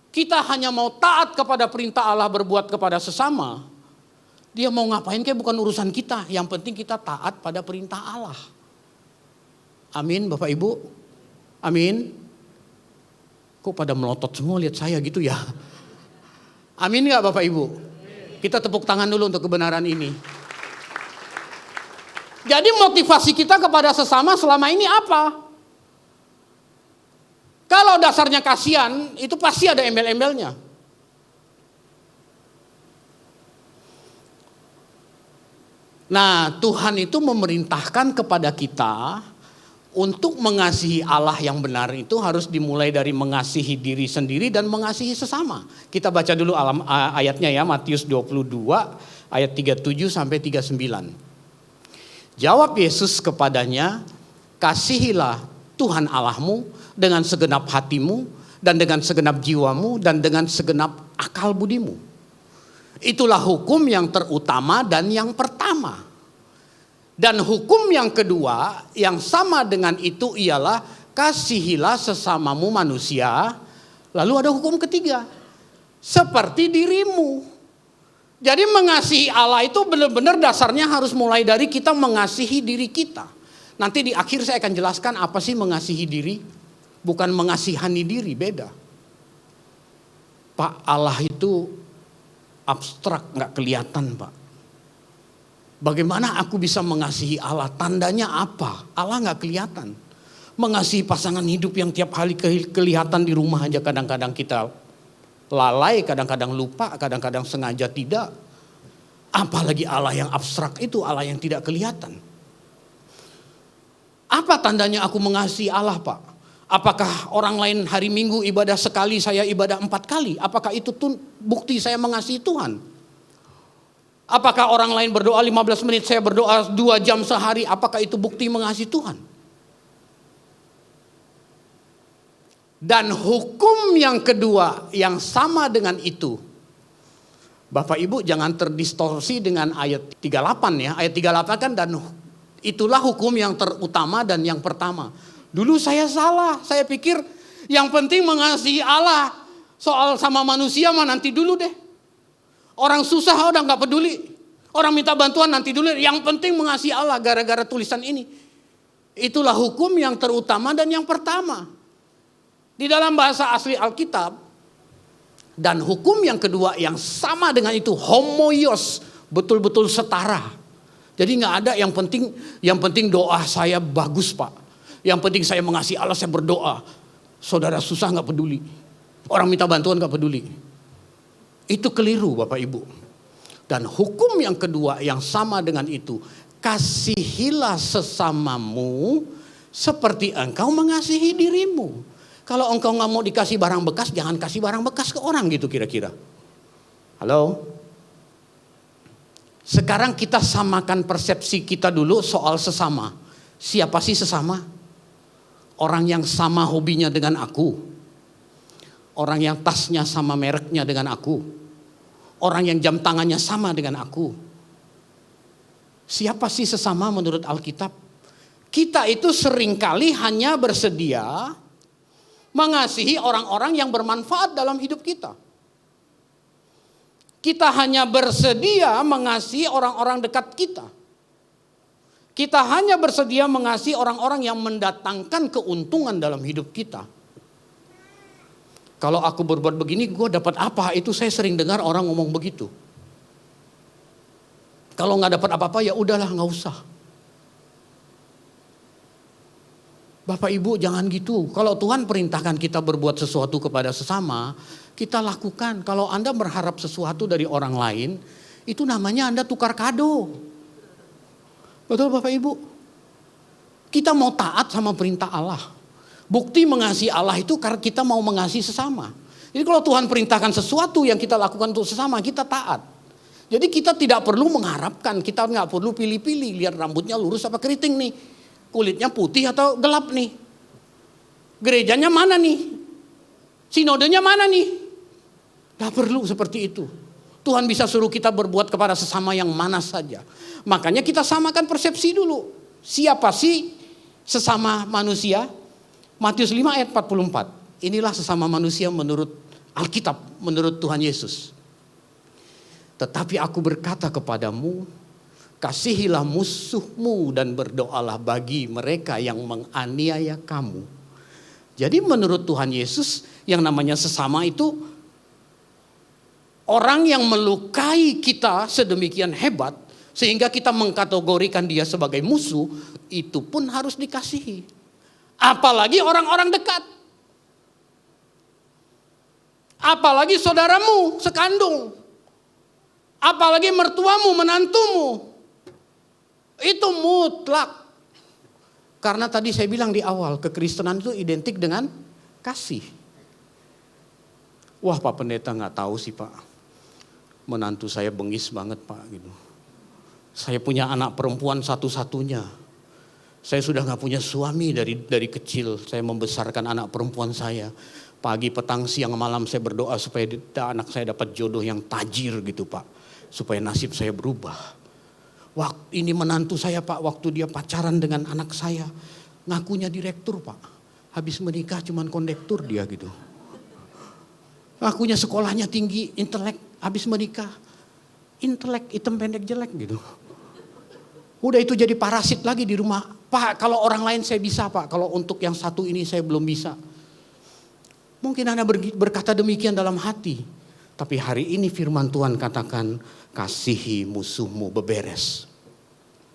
kita hanya mau taat kepada perintah Allah berbuat kepada sesama. Dia mau ngapain kayak bukan urusan kita. Yang penting kita taat pada perintah Allah. Amin Bapak Ibu. Amin. Kok pada melotot semua lihat saya gitu ya. Amin gak Bapak Ibu? Kita tepuk tangan dulu untuk kebenaran ini. Jadi motivasi kita kepada sesama selama ini apa? Kalau dasarnya kasihan, itu pasti ada embel-embelnya. Nah, Tuhan itu memerintahkan kepada kita untuk mengasihi Allah yang benar itu harus dimulai dari mengasihi diri sendiri dan mengasihi sesama. Kita baca dulu ayatnya ya, Matius 22 ayat 37 sampai 39. Jawab Yesus kepadanya, kasihilah Tuhan Allahmu dengan segenap hatimu dan dengan segenap jiwamu dan dengan segenap akal budimu. Itulah hukum yang terutama dan yang pertama. Dan hukum yang kedua yang sama dengan itu ialah kasihilah sesamamu manusia. Lalu ada hukum ketiga, seperti dirimu. Jadi mengasihi Allah itu benar-benar dasarnya harus mulai dari kita mengasihi diri kita. Nanti di akhir saya akan jelaskan apa sih mengasihi diri. Bukan mengasihani diri, beda. Pak, Allah itu abstrak, gak kelihatan Pak. Bagaimana aku bisa mengasihi Allah? Tandanya apa? Allah gak kelihatan. Mengasihi pasangan hidup yang tiap hari kelihatan di rumah aja kadang-kadang kita lalai, kadang-kadang lupa, kadang-kadang sengaja tidak. Apalagi Allah yang abstrak itu, Allah yang tidak kelihatan. Apa tandanya aku mengasihi Allah Pak? Apakah orang lain hari Minggu ibadah sekali, saya ibadah 4 kali? Apakah itu bukti saya mengasihi Tuhan? Apakah orang lain berdoa 15 menit, saya berdoa 2 jam sehari? Apakah itu bukti mengasihi Tuhan? Dan hukum yang kedua yang sama dengan itu. Bapak Ibu jangan terdistorsi dengan ayat 38 ya. Ayat 38 kan dan itulah hukum yang terutama dan yang pertama. Dulu saya salah, saya pikir yang penting mengasihi Allah. Soal sama manusia mah nanti dulu deh. Orang susah udah gak peduli. Orang minta bantuan nanti dulu. Yang penting mengasihi Allah gara-gara tulisan ini. Itulah hukum yang terutama dan yang pertama. Di dalam bahasa asli Alkitab. Dan hukum yang kedua yang sama dengan itu, homoios, betul-betul setara. Jadi gak ada yang penting doa saya bagus Pak. Yang penting saya mengasihi Allah, saya berdoa. Saudara susah gak peduli. Orang minta bantuan gak peduli. Itu keliru Bapak Ibu. Dan hukum yang kedua yang sama dengan itu, kasihilah sesamamu seperti engkau mengasihi dirimu. Kalau engkau gak mau dikasih barang bekas, jangan kasih barang bekas ke orang gitu kira-kira. Halo? Sekarang kita samakan persepsi kita dulu soal sesama. Siapa sih sesama? Orang yang sama hobinya dengan aku. Orang yang tasnya sama mereknya dengan aku. Orang yang jam tangannya sama dengan aku. Siapa sih sesama menurut Alkitab? Kita itu seringkali hanya bersedia mengasihi orang-orang yang bermanfaat dalam hidup kita. Kita hanya bersedia mengasihi orang-orang dekat kita. Kita hanya bersedia mengasihi orang-orang yang mendatangkan keuntungan dalam hidup kita. Kalau aku berbuat begini, gue dapat apa? Itu saya sering dengar orang ngomong begitu. Kalau nggak dapat apa-apa ya udahlah, nggak usah. Bapak Ibu jangan gitu. Kalau Tuhan perintahkan kita berbuat sesuatu kepada sesama, kita lakukan. Kalau Anda berharap sesuatu dari orang lain, itu namanya Anda tukar kado. Betul Bapak Ibu? Kita mau taat sama perintah Allah. Bukti mengasihi Allah itu karena kita mau mengasihi sesama. Jadi kalau Tuhan perintahkan sesuatu yang kita lakukan untuk sesama, kita taat. Jadi kita tidak perlu mengharapkan, kita nggak perlu pilih-pilih. Lihat rambutnya lurus apa keriting nih. Kulitnya putih atau gelap nih. Gerejanya mana nih? Sinodenya mana nih? Gak perlu seperti itu. Tuhan bisa suruh kita berbuat kepada sesama yang mana saja. Makanya kita samakan persepsi dulu. Siapa sih sesama manusia? Matius 5 ayat 44. Inilah sesama manusia menurut Alkitab, menurut Tuhan Yesus. Tetapi aku berkata kepadamu, kasihilah musuhmu dan berdoalah bagi mereka yang menganiaya kamu. Jadi menurut Tuhan Yesus yang namanya sesama itu orang yang melukai kita sedemikian hebat sehingga kita mengkategorikan dia sebagai musuh, itu pun harus dikasihi. Apalagi orang-orang dekat. Apalagi saudaramu sekandung. Apalagi mertuamu, menantumu. Itu mutlak. Karena tadi saya bilang di awal, kekristenan itu identik dengan kasih. Wah Pak Pendeta gak tahu sih Pak. Menantu saya bengis banget Pak gitu. Saya punya anak perempuan satu-satunya. Saya sudah gak punya suami dari kecil. Saya membesarkan anak perempuan saya. Pagi, petang, siang, malam saya berdoa supaya anak saya dapat jodoh yang tajir gitu Pak. Supaya nasib saya berubah. Waktu ini menantu saya Pak, waktu dia pacaran dengan anak saya. Ngakunya direktur Pak. Habis menikah cuman kondektur dia gitu. Ngakunya sekolahnya tinggi, intelek. Habis menikah, intelek hitam pendek jelek gitu. Udah itu jadi parasit lagi di rumah. Pak kalau orang lain saya bisa Pak, kalau untuk yang satu ini saya belum bisa. Mungkin Anda berkata demikian dalam hati. Tapi hari ini firman Tuhan katakan, kasihi musuhmu, beberes.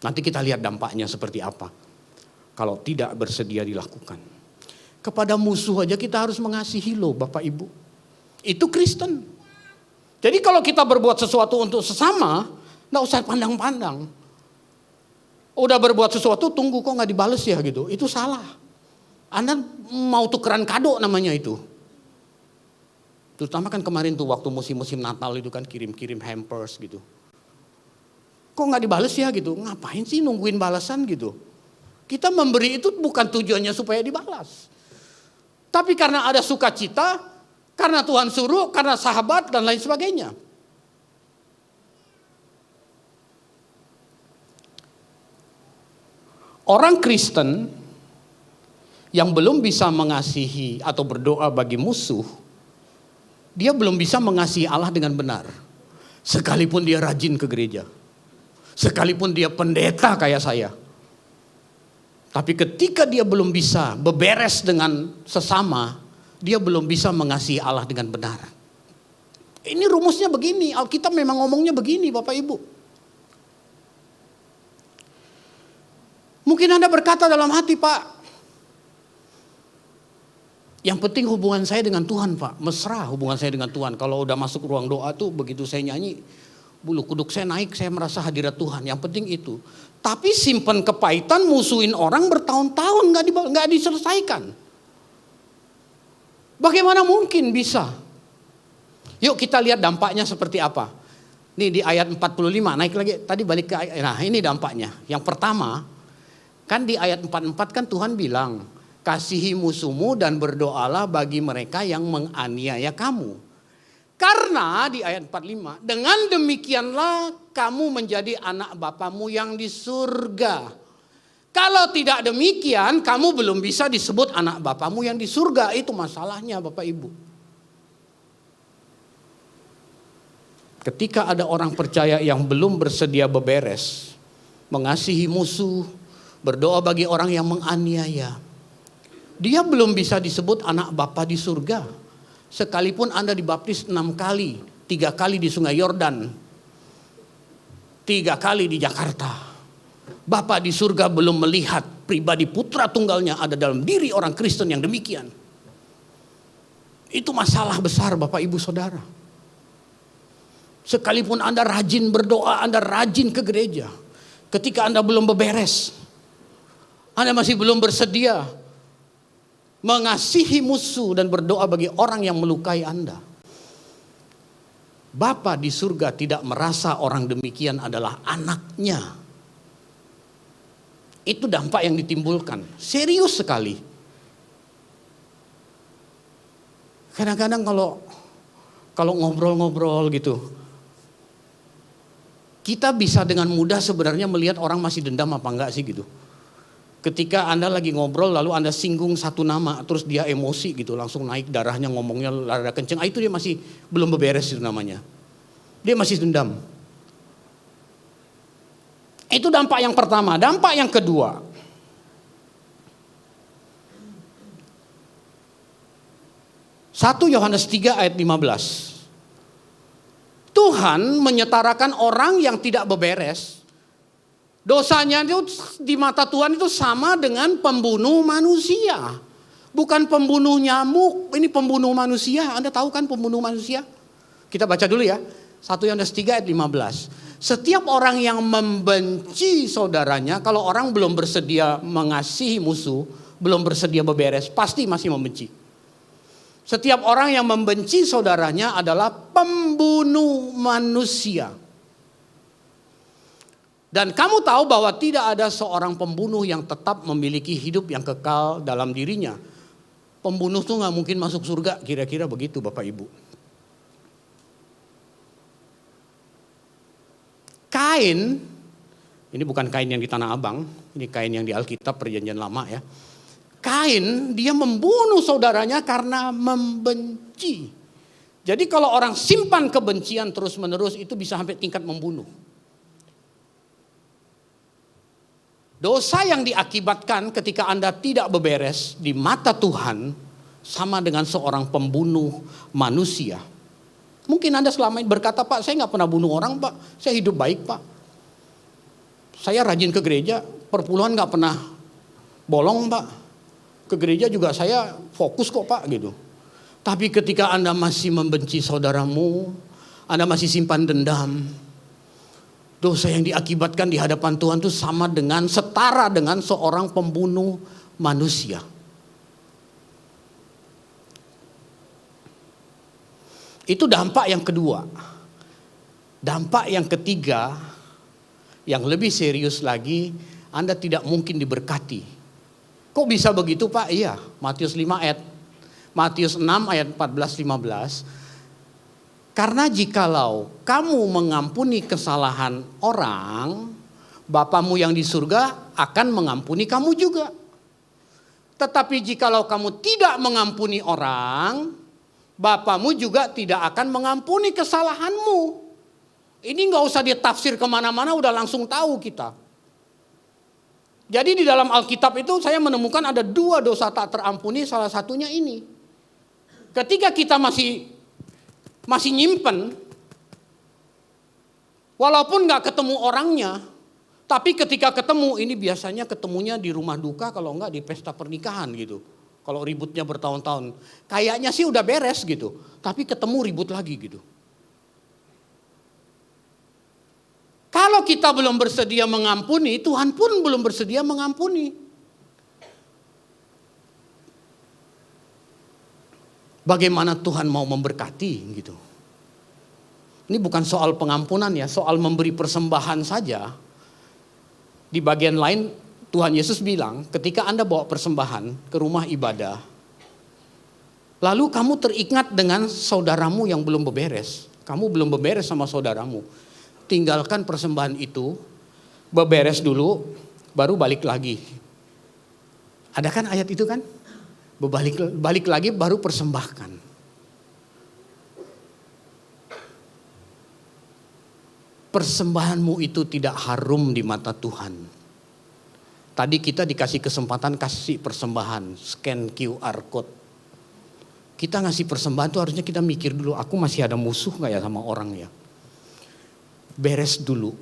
Nanti kita lihat dampaknya seperti apa. Kalau tidak bersedia dilakukan. Kepada musuh aja kita harus mengasihi loh Bapak Ibu. Itu Kristen. Jadi kalau kita berbuat sesuatu untuk sesama, gak usah pandang-pandang. Udah berbuat sesuatu tunggu kok gak dibales ya gitu. Itu salah. Anda mau tukeran kado namanya itu. Terutama kan kemarin tuh waktu musim-musim Natal itu kan kirim-kirim hampers gitu. Kok gak dibales ya gitu. Ngapain sih nungguin balasan gitu. Kita memberi itu bukan tujuannya supaya dibalas. Tapi karena ada sukacita, karena Tuhan suruh, karena sahabat dan lain sebagainya. Orang Kristen yang belum bisa mengasihi atau berdoa bagi musuh, dia belum bisa mengasihi Allah dengan benar. Sekalipun dia rajin ke gereja. Sekalipun dia pendeta kayak saya. Tapi ketika dia belum bisa beberes dengan sesama, dia belum bisa mengasihi Allah dengan benar. Ini rumusnya begini, Alkitab memang ngomongnya begini Bapak Ibu. Mungkin Anda berkata dalam hati, Pak, Yang penting hubungan saya dengan Tuhan, Pak. Mesra hubungan saya dengan Tuhan. Kalau udah masuk ruang doa tuh begitu saya nyanyi, bulu kuduk saya naik, saya merasa hadirat Tuhan. Yang penting itu. Tapi simpan kepahitan, musuhin orang bertahun-tahun nggak diselesaikan. Bagaimana mungkin bisa? Yuk kita lihat dampaknya seperti apa. Nih di ayat 45, naik lagi. Tadi balik ke ayat, nah ini dampaknya. Yang pertama, kan di ayat 44 kan Tuhan bilang, kasihi musuhmu dan berdoalah bagi mereka yang menganiaya kamu. Karena di ayat 45, dengan demikianlah kamu menjadi anak Bapamu yang di surga. Kalau tidak demikian, kamu belum bisa disebut anak Bapamu yang di surga. Itu masalahnya Bapak Ibu. Ketika ada orang percaya yang belum bersedia beberes, mengasihi musuh, berdoa bagi orang yang menganiaya, dia belum bisa disebut anak Bapa di surga. Sekalipun Anda dibaptis 6 kali, 3 kali di Sungai Yordan, 3 kali di Jakarta. Bapa di surga belum melihat pribadi putra tunggalnya ada dalam diri orang Kristen yang demikian. Itu masalah besar Bapak Ibu Saudara. Sekalipun Anda rajin berdoa, Anda rajin ke gereja, ketika Anda belum beberes, Anda masih belum bersedia mengasihi musuh dan berdoa bagi orang yang melukai Anda, Bapa di surga tidak merasa orang demikian adalah anaknya. Itu dampak yang ditimbulkan. Serius sekali. Kadang-kadang kalau ngobrol-ngobrol gitu, kita bisa dengan mudah sebenarnya melihat orang masih dendam apa enggak sih gitu. Ketika Anda lagi ngobrol lalu Anda singgung satu nama terus dia emosi gitu, langsung naik darahnya, ngomongnya rada kenceng, itu dia masih belum beberes itu namanya. Dia masih dendam. Itu dampak yang pertama. Dampak yang kedua, Satu Yohanes 3 ayat 15. Tuhan menyetarakan orang yang tidak beberes. Dosanya itu di mata Tuhan itu sama dengan pembunuh manusia. Bukan pembunuh nyamuk, ini pembunuh manusia. Anda tahu kan pembunuh manusia? Kita baca dulu ya. 1 Yohanes 3 ayat 15. Setiap orang yang membenci saudaranya, kalau orang belum bersedia mengasihi musuh, belum bersedia beberes, pasti masih membenci. Setiap orang yang membenci saudaranya adalah pembunuh manusia. Dan kamu tahu bahwa tidak ada seorang pembunuh yang tetap memiliki hidup yang kekal dalam dirinya. Pembunuh tuh gak mungkin masuk surga, kira-kira begitu Bapak Ibu. Kain, ini bukan kain yang di Tanah Abang, ini kain yang di Alkitab Perjanjian Lama ya. Kain dia membunuh saudaranya karena membenci. Jadi kalau orang simpan kebencian terus menerus itu bisa sampai tingkat membunuh. Dosa yang diakibatkan ketika Anda tidak beberes di mata Tuhan sama dengan seorang pembunuh manusia. Mungkin Anda selama ini berkata, Pak, saya gak pernah bunuh orang, Pak. Saya hidup baik, Pak. Saya rajin ke gereja, perpuluhan gak pernah bolong, Pak. Ke gereja juga saya fokus kok, Pak, gitu. Tapi ketika Anda masih membenci saudaramu, Anda masih simpan dendam, dosa yang diakibatkan di hadapan Tuhan itu sama dengan, setara dengan seorang pembunuh manusia. Itu dampak yang kedua. Dampak yang ketiga, yang lebih serius lagi, Anda tidak mungkin diberkati. Kok bisa begitu Pak? Iya, Matius 6 ayat 14-15. Karena jikalau kamu mengampuni kesalahan orang, Bapamu yang di surga akan mengampuni kamu juga. Tetapi jikalau kamu tidak mengampuni orang, Bapamu juga tidak akan mengampuni kesalahanmu. Ini gak usah ditafsir kemana-mana, udah langsung tahu kita. Jadi di dalam Alkitab itu saya menemukan ada 2 dosa tak terampuni, salah satunya ini. Ketika kita masih nyimpen, walaupun gak ketemu orangnya, tapi ketika ketemu, ini biasanya ketemunya di rumah duka, kalau enggak di pesta pernikahan gitu. Kalau ributnya bertahun-tahun, kayaknya sih udah beres gitu, tapi ketemu ribut lagi gitu. Kalau kita belum bersedia mengampuni, Tuhan pun belum bersedia mengampuni. Bagaimana Tuhan mau memberkati gitu. Ini bukan soal pengampunan ya, soal memberi persembahan saja. Di bagian lain Tuhan Yesus bilang, ketika Anda bawa persembahan ke rumah ibadah, lalu kamu teringat dengan saudaramu yang belum beberes. Kamu belum beberes sama saudaramu. Tinggalkan persembahan itu, beberes dulu, baru balik lagi. Ada kan ayat itu kan? Balik lagi baru persembahkan. Persembahanmu itu tidak harum di mata Tuhan. Tadi kita dikasih kesempatan kasih persembahan, scan QR code. Kita ngasih persembahan tuh harusnya kita mikir dulu, aku masih ada musuh gak ya sama orang ya? Beres dulu,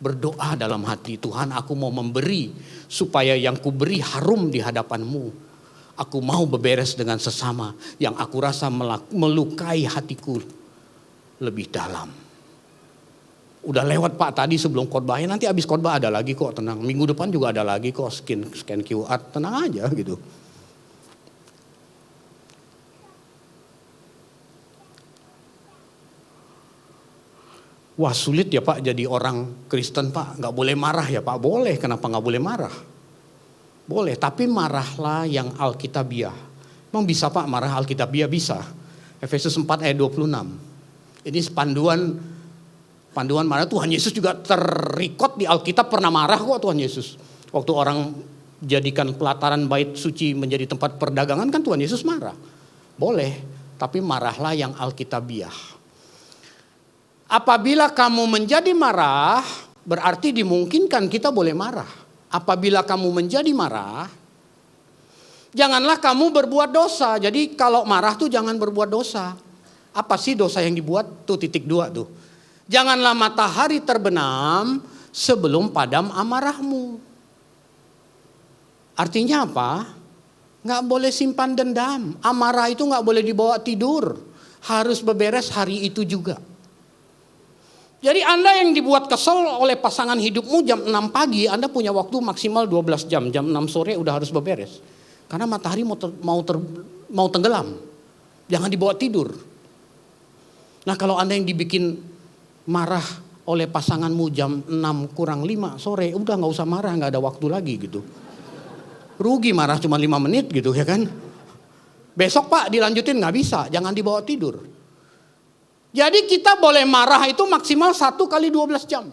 berdoa dalam hati, Tuhan aku mau memberi supaya yang kuberi harum di hadapanmu. Aku mau beberes dengan sesama yang aku rasa melukai hatiku lebih dalam. Udah lewat Pak tadi sebelum khotbahnya, nanti habis khotbah ada lagi kok, tenang. Minggu depan juga ada lagi kok, scan QR, tenang aja gitu. Wah sulit ya Pak jadi orang Kristen Pak, gak boleh marah ya Pak, boleh, kenapa gak boleh marah? Boleh, tapi marahlah yang Alkitabiah. Emang bisa Pak marah Alkitabiah? Bisa. Efesus 4 ayat 26. Ini panduan marah. Tuhan Yesus juga terikot di Alkitab pernah marah kok Tuhan Yesus. Waktu orang jadikan pelataran bait suci menjadi tempat perdagangan kan Tuhan Yesus marah. Boleh, tapi marahlah yang Alkitabiah. Apabila kamu menjadi marah, berarti dimungkinkan kita boleh marah. Apabila kamu menjadi marah, janganlah kamu berbuat dosa. Jadi kalau marah tuh jangan berbuat dosa. Apa sih dosa yang dibuat? Tuh titik 2 tuh. Janganlah matahari terbenam sebelum padam amarahmu. Artinya apa? Nggak boleh simpan dendam. Amarah itu nggak boleh dibawa tidur. Harus beberes hari itu juga. Jadi Anda yang dibuat kesel oleh pasangan hidupmu jam 6 pagi, Anda punya waktu maksimal 12 jam. Jam 6 sore udah harus beberes. Karena matahari mau tenggelam. Jangan dibawa tidur. Nah kalau Anda yang dibikin marah oleh pasanganmu jam 6 kurang 5 sore, udah gak usah marah, gak ada waktu lagi gitu. Rugi marah cuma 5 menit gitu ya kan. Besok Pak dilanjutin gak bisa, jangan dibawa tidur. Jadi kita boleh marah itu maksimal 1 kali 12 jam.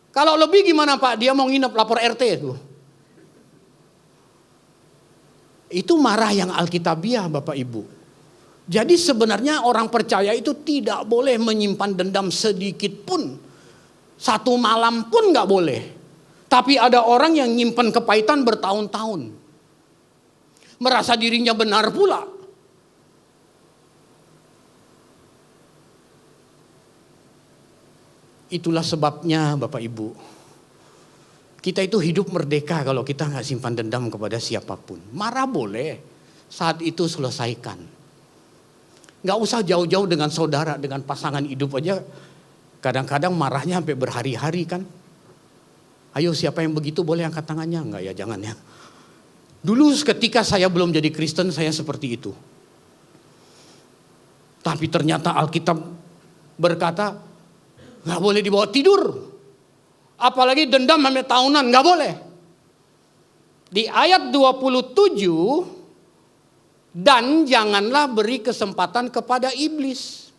Kalau lebih gimana Pak? Dia mau nginep lapor RT tuh. Itu marah yang Alkitabiah Bapak Ibu. Jadi sebenarnya orang percaya itu tidak boleh menyimpan dendam sedikit pun. 1 malam pun gak boleh. Tapi ada orang yang nyimpan kepahitan bertahun-tahun. Merasa dirinya benar pula. Itulah sebabnya Bapak Ibu. Kita itu hidup merdeka kalau kita gak simpan dendam kepada siapapun. Marah boleh, saat itu selesaikan. Gak usah jauh-jauh dengan saudara, dengan pasangan hidup aja. Kadang-kadang marahnya sampai berhari-hari kan. Ayo siapa yang begitu boleh angkat tangannya? Enggak ya, jangan ya. Dulu ketika saya belum jadi Kristen saya seperti itu. Tapi ternyata Alkitab berkata gak boleh dibawa tidur. Apalagi dendam sampai tahunan, gak boleh. Di ayat 27, dan janganlah beri kesempatan kepada iblis.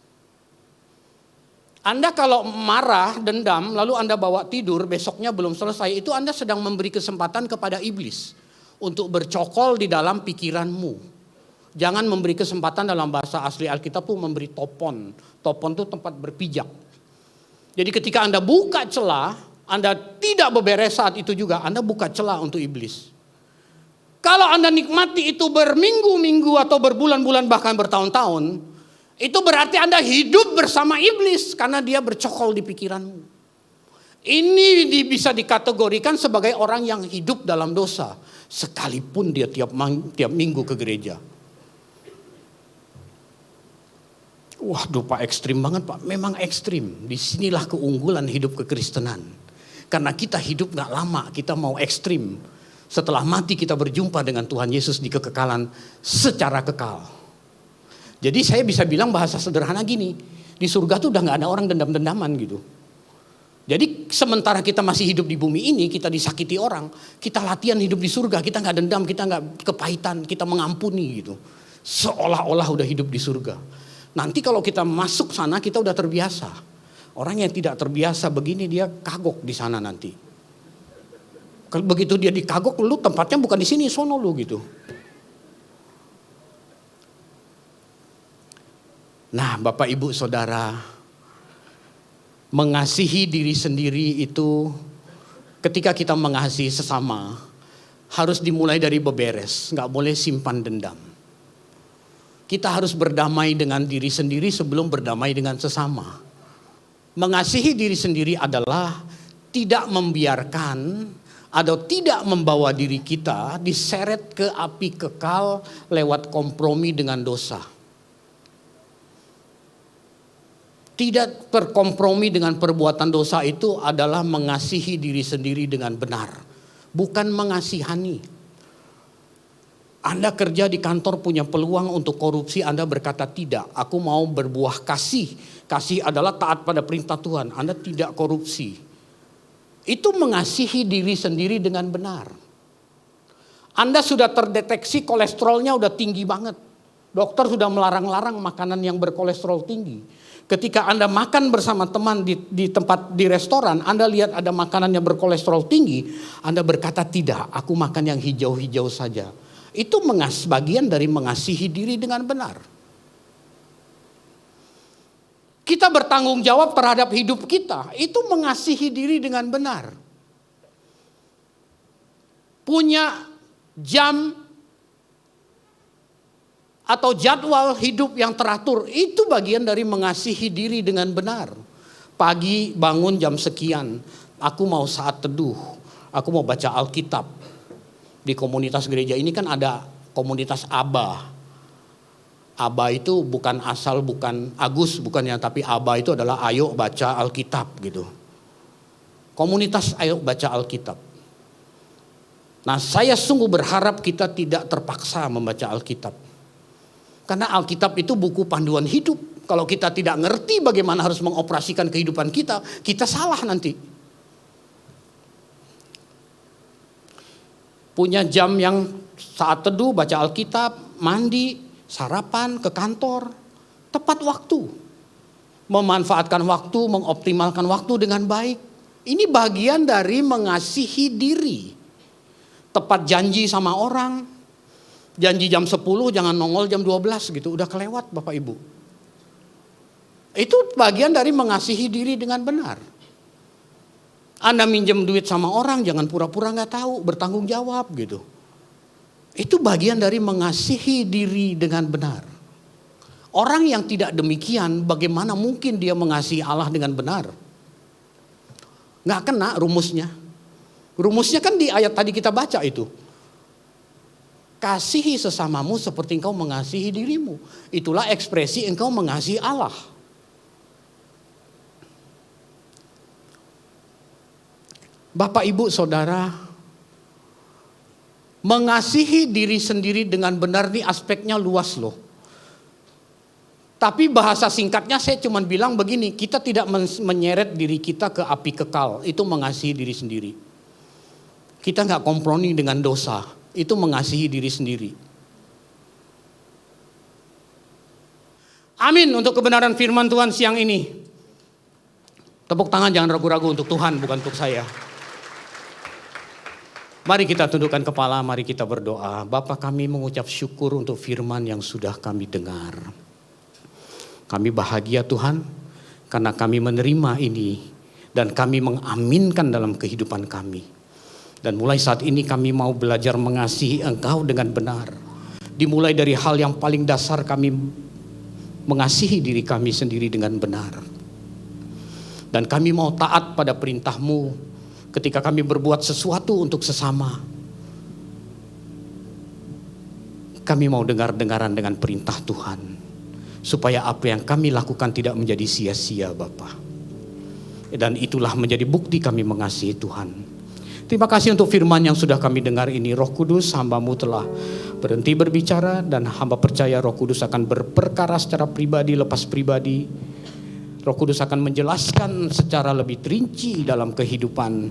Anda kalau marah, dendam, lalu Anda bawa tidur, besoknya belum selesai, itu Anda sedang memberi kesempatan kepada iblis untuk bercokol di dalam pikiranmu. Jangan memberi kesempatan, dalam bahasa asli Alkitab tuh memberi topon. Topon itu tempat berpijak. Jadi ketika Anda buka celah, Anda tidak beberes saat itu juga, Anda buka celah untuk iblis. Kalau Anda nikmati itu berminggu-minggu atau berbulan-bulan bahkan bertahun-tahun, itu berarti Anda hidup bersama iblis karena dia bercokol di pikiranmu. Ini bisa dikategorikan sebagai orang yang hidup dalam dosa. sekalipun dia tiap minggu ke gereja. Waduh Pak, ekstrim banget Pak. Memang ekstrim. Disinilah keunggulan hidup kekristenan. Karena kita hidup gak lama, kita mau ekstrim. Setelah mati kita berjumpa dengan Tuhan Yesus di kekekalan secara kekal. Jadi saya bisa bilang bahasa sederhana gini, di surga tuh udah gak ada orang dendam-dendaman gitu. Jadi sementara kita masih hidup di bumi ini, kita disakiti orang, kita latihan hidup di surga, kita gak dendam, kita gak kepahitan, kita mengampuni gitu. Seolah-olah udah hidup di surga. Nanti kalau kita masuk sana kita udah terbiasa. Orang yang tidak terbiasa begini dia kagok di sana nanti. Kalau begitu dia dikagok, lu tempatnya bukan di sini, sono lu gitu. Nah, Bapak Ibu Saudara, mengasihi diri sendiri itu ketika kita mengasihi sesama harus dimulai dari beberes, nggak boleh simpan dendam. Kita harus berdamai dengan diri sendiri sebelum berdamai dengan sesama. Mengasihi diri sendiri adalah tidak membiarkan atau tidak membawa diri kita diseret ke api kekal lewat kompromi dengan dosa. Tidak berkompromi dengan perbuatan dosa itu adalah mengasihi diri sendiri dengan benar, bukan mengasihani. Anda kerja di kantor punya peluang untuk korupsi, Anda berkata tidak, aku mau berbuah kasih. Kasih adalah taat pada perintah Tuhan, Anda tidak korupsi. Itu mengasihi diri sendiri dengan benar. Anda sudah terdeteksi kolesterolnya udah tinggi banget. Dokter sudah melarang-larang makanan yang berkolesterol tinggi. Ketika Anda makan bersama teman di tempat di restoran, Anda lihat ada makanan yang berkolesterol tinggi, Anda berkata tidak, aku makan yang hijau-hijau saja. Itu bagian dari mengasihi diri dengan benar. Kita bertanggung jawab terhadap hidup kita, itu mengasihi diri dengan benar. Punya jam atau jadwal hidup yang teratur, itu bagian dari mengasihi diri dengan benar. Pagi bangun jam sekian, aku mau saat teduh, aku mau baca Alkitab. Di komunitas gereja ini kan ada komunitas ABA. ABA itu bukan asal, bukan Agus, bukannya, tapi ABA itu adalah ayo baca Alkitab gitu. Komunitas ayo baca Alkitab. Nah, saya sungguh berharap kita tidak terpaksa membaca Alkitab. Karena Alkitab itu buku panduan hidup. Kalau kita tidak ngerti bagaimana harus mengoperasikan kehidupan kita salah nanti. Punya jam yang saat teduh, baca Alkitab, mandi, sarapan, ke kantor. Tepat waktu. Memanfaatkan waktu, mengoptimalkan waktu dengan baik. Ini bagian dari mengasihi diri. Tepat janji sama orang. Janji jam 10, jangan nongol jam 12 gitu. Udah kelewat Bapak Ibu. Itu bagian dari mengasihi diri dengan benar. Anda minjem duit sama orang, jangan pura-pura gak tahu, bertanggung jawab gitu. Itu bagian dari mengasihi diri dengan benar. Orang yang tidak demikian, bagaimana mungkin dia mengasihi Allah dengan benar? Gak kena rumusnya. Rumusnya kan di ayat tadi kita baca itu. Kasihi sesamamu seperti engkau mengasihi dirimu. Itulah ekspresi engkau mengasihi Allah. Bapak, Ibu, Saudara, mengasihi diri sendiri dengan benar ini aspeknya luas loh. Tapi bahasa singkatnya saya cuma bilang begini, kita tidak menyeret diri kita ke api kekal, itu mengasihi diri sendiri. Kita gak kompromi dengan dosa, itu mengasihi diri sendiri. Amin untuk kebenaran firman Tuhan siang ini. Tepuk tangan jangan ragu-ragu untuk Tuhan, bukan untuk saya. Mari kita tundukkan kepala, mari kita berdoa. Bapa, kami mengucap syukur untuk firman yang sudah kami dengar. Kami bahagia Tuhan, karena kami menerima ini dan kami mengaminkan dalam kehidupan kami. Dan mulai saat ini kami mau belajar mengasihi Engkau dengan benar. Dimulai dari hal yang paling dasar, kami mengasihi diri kami sendiri dengan benar. Dan kami mau taat pada perintah-Mu ketika kami berbuat sesuatu untuk sesama. Kami mau dengar-dengaran dengan perintah Tuhan, supaya apa yang kami lakukan tidak menjadi sia-sia Bapa. Dan itulah menjadi bukti kami mengasihi Tuhan. Terima kasih untuk firman yang sudah kami dengar ini. Roh Kudus, hamba-Mu telah berhenti berbicara, dan hamba percaya Roh Kudus akan berperkara secara pribadi lepas pribadi. Roh Kudus akan menjelaskan secara lebih rinci dalam kehidupan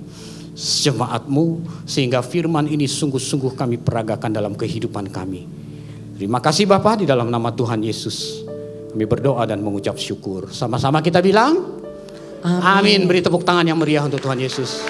jemaat-Mu, sehingga firman ini sungguh-sungguh kami peragakan dalam kehidupan kami. Terima kasih Bapa, di dalam nama Tuhan Yesus kami berdoa dan mengucap syukur. Sama-sama kita bilang amin. Beri tepuk tangan yang meriah untuk Tuhan Yesus.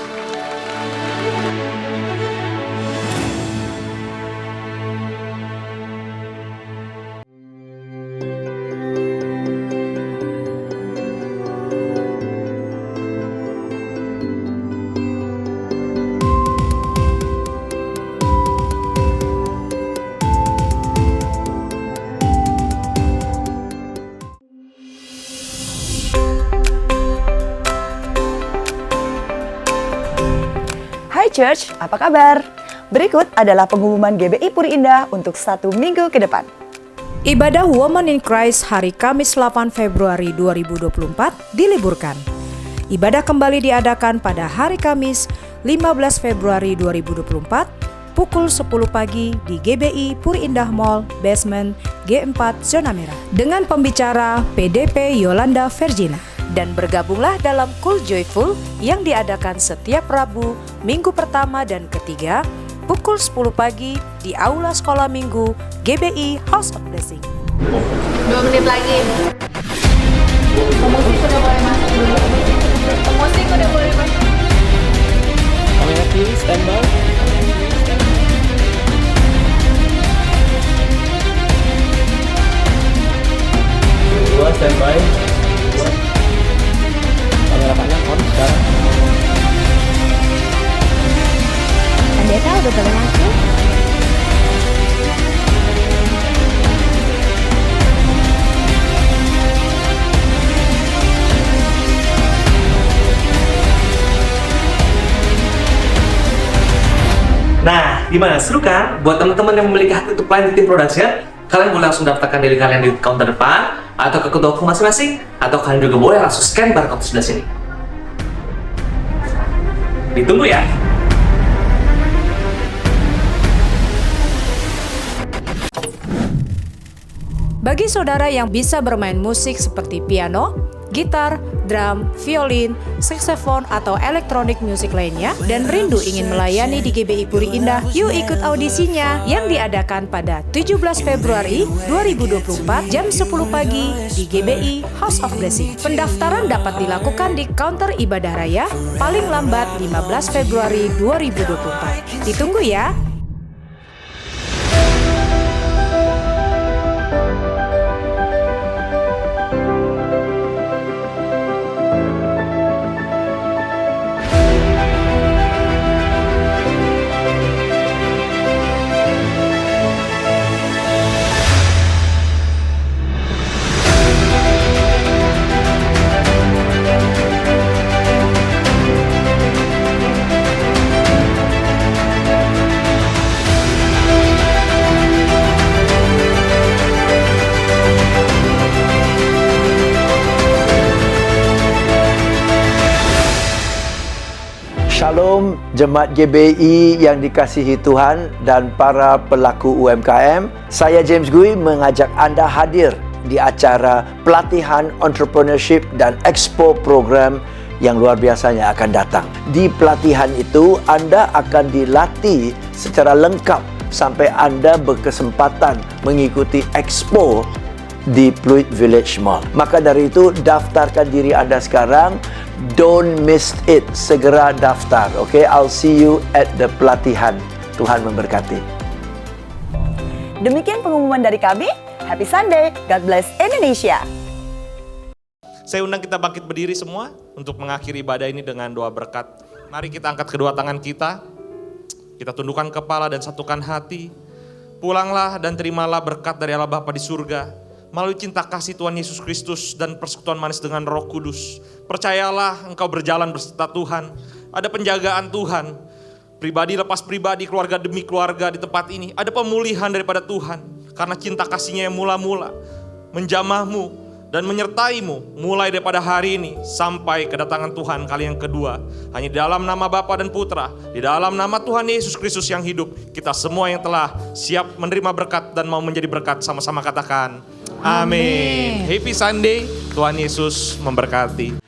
Hai Church, apa kabar? Berikut adalah pengumuman GBI Puri Indah untuk 1 minggu ke depan. Ibadah Women in Christ hari Kamis 8 Februari 2024 diliburkan. Ibadah kembali diadakan pada hari Kamis 15 Februari 2024 pukul 10 pagi di GBI Puri Indah Mall, basement G4 Zona Merah. Dengan pembicara PDP Yolanda Vergina. Dan bergabunglah dalam Cool Joyful yang diadakan setiap Rabu, Minggu pertama dan ketiga pukul 10 pagi di Aula Sekolah Minggu GBI House of Blessing. 2 menit lagi. Pemusik udah boleh masuk dulu. Pemusik udah boleh masuk. Kamera kiri, standby. Dua, standby. Kamera kanan on sekarang. Pendeta udah boleh masuk. Nah, gimana? Seru kan? Buat teman-teman yang memiliki hati untuk pelayan di tim production, kalian boleh langsung daftarkan diri kalian di counter depan, atau ke ketua masing-masing, atau kalian juga boleh langsung scan barcode sebelah sini. Ditunggu ya! Bagi saudara yang bisa bermain musik seperti piano, gitar, drum, violin, saksofon, atau elektronik musik lainnya, dan rindu ingin melayani di GBI Puri Indah, yuk ikut audisinya yang diadakan pada 17 Februari 2024 jam 10 pagi di GBI House of Blessing. Pendaftaran dapat dilakukan di counter ibadah raya paling lambat 15 Februari 2024. Ditunggu ya! Shalom Jemaat GBI yang dikasihi Tuhan dan para pelaku UMKM. Saya James Gui mengajak anda hadir di acara pelatihan entrepreneurship dan expo program yang luar biasanya akan datang. Di pelatihan itu anda akan dilatih secara lengkap sampai anda berkesempatan mengikuti expo di Pluit Village Mall. Maka dari itu daftarkan diri anda sekarang. Don't miss it. Segera daftar. Okay, I'll see you at the pelatihan. Tuhan memberkati. Demikian pengumuman dari kami. Happy Sunday. God bless Indonesia. Saya undang kita bangkit berdiri semua untuk mengakhiri ibadah ini dengan doa berkat. Mari kita angkat kedua tangan kita. Kita tundukkan kepala dan satukan hati. Pulanglah dan terimalah berkat dari Allah Bapa di surga. Melalui cinta kasih Tuhan Yesus Kristus dan persekutuan manis dengan Roh Kudus. Percayalah engkau berjalan beserta Tuhan. Ada penjagaan Tuhan. Pribadi lepas pribadi, keluarga demi keluarga di tempat ini. Ada pemulihan daripada Tuhan. karena cinta kasih-Nya yang mula-mula menjamahmu dan menyertaimu mulai daripada hari ini sampai kedatangan Tuhan kali yang kedua. Hanya di dalam nama Bapa dan Putra, di dalam nama Tuhan Yesus Kristus yang hidup, kita semua yang telah siap menerima berkat dan mau menjadi berkat sama-sama katakan amin. Happy Sunday, Tuhan Yesus memberkati.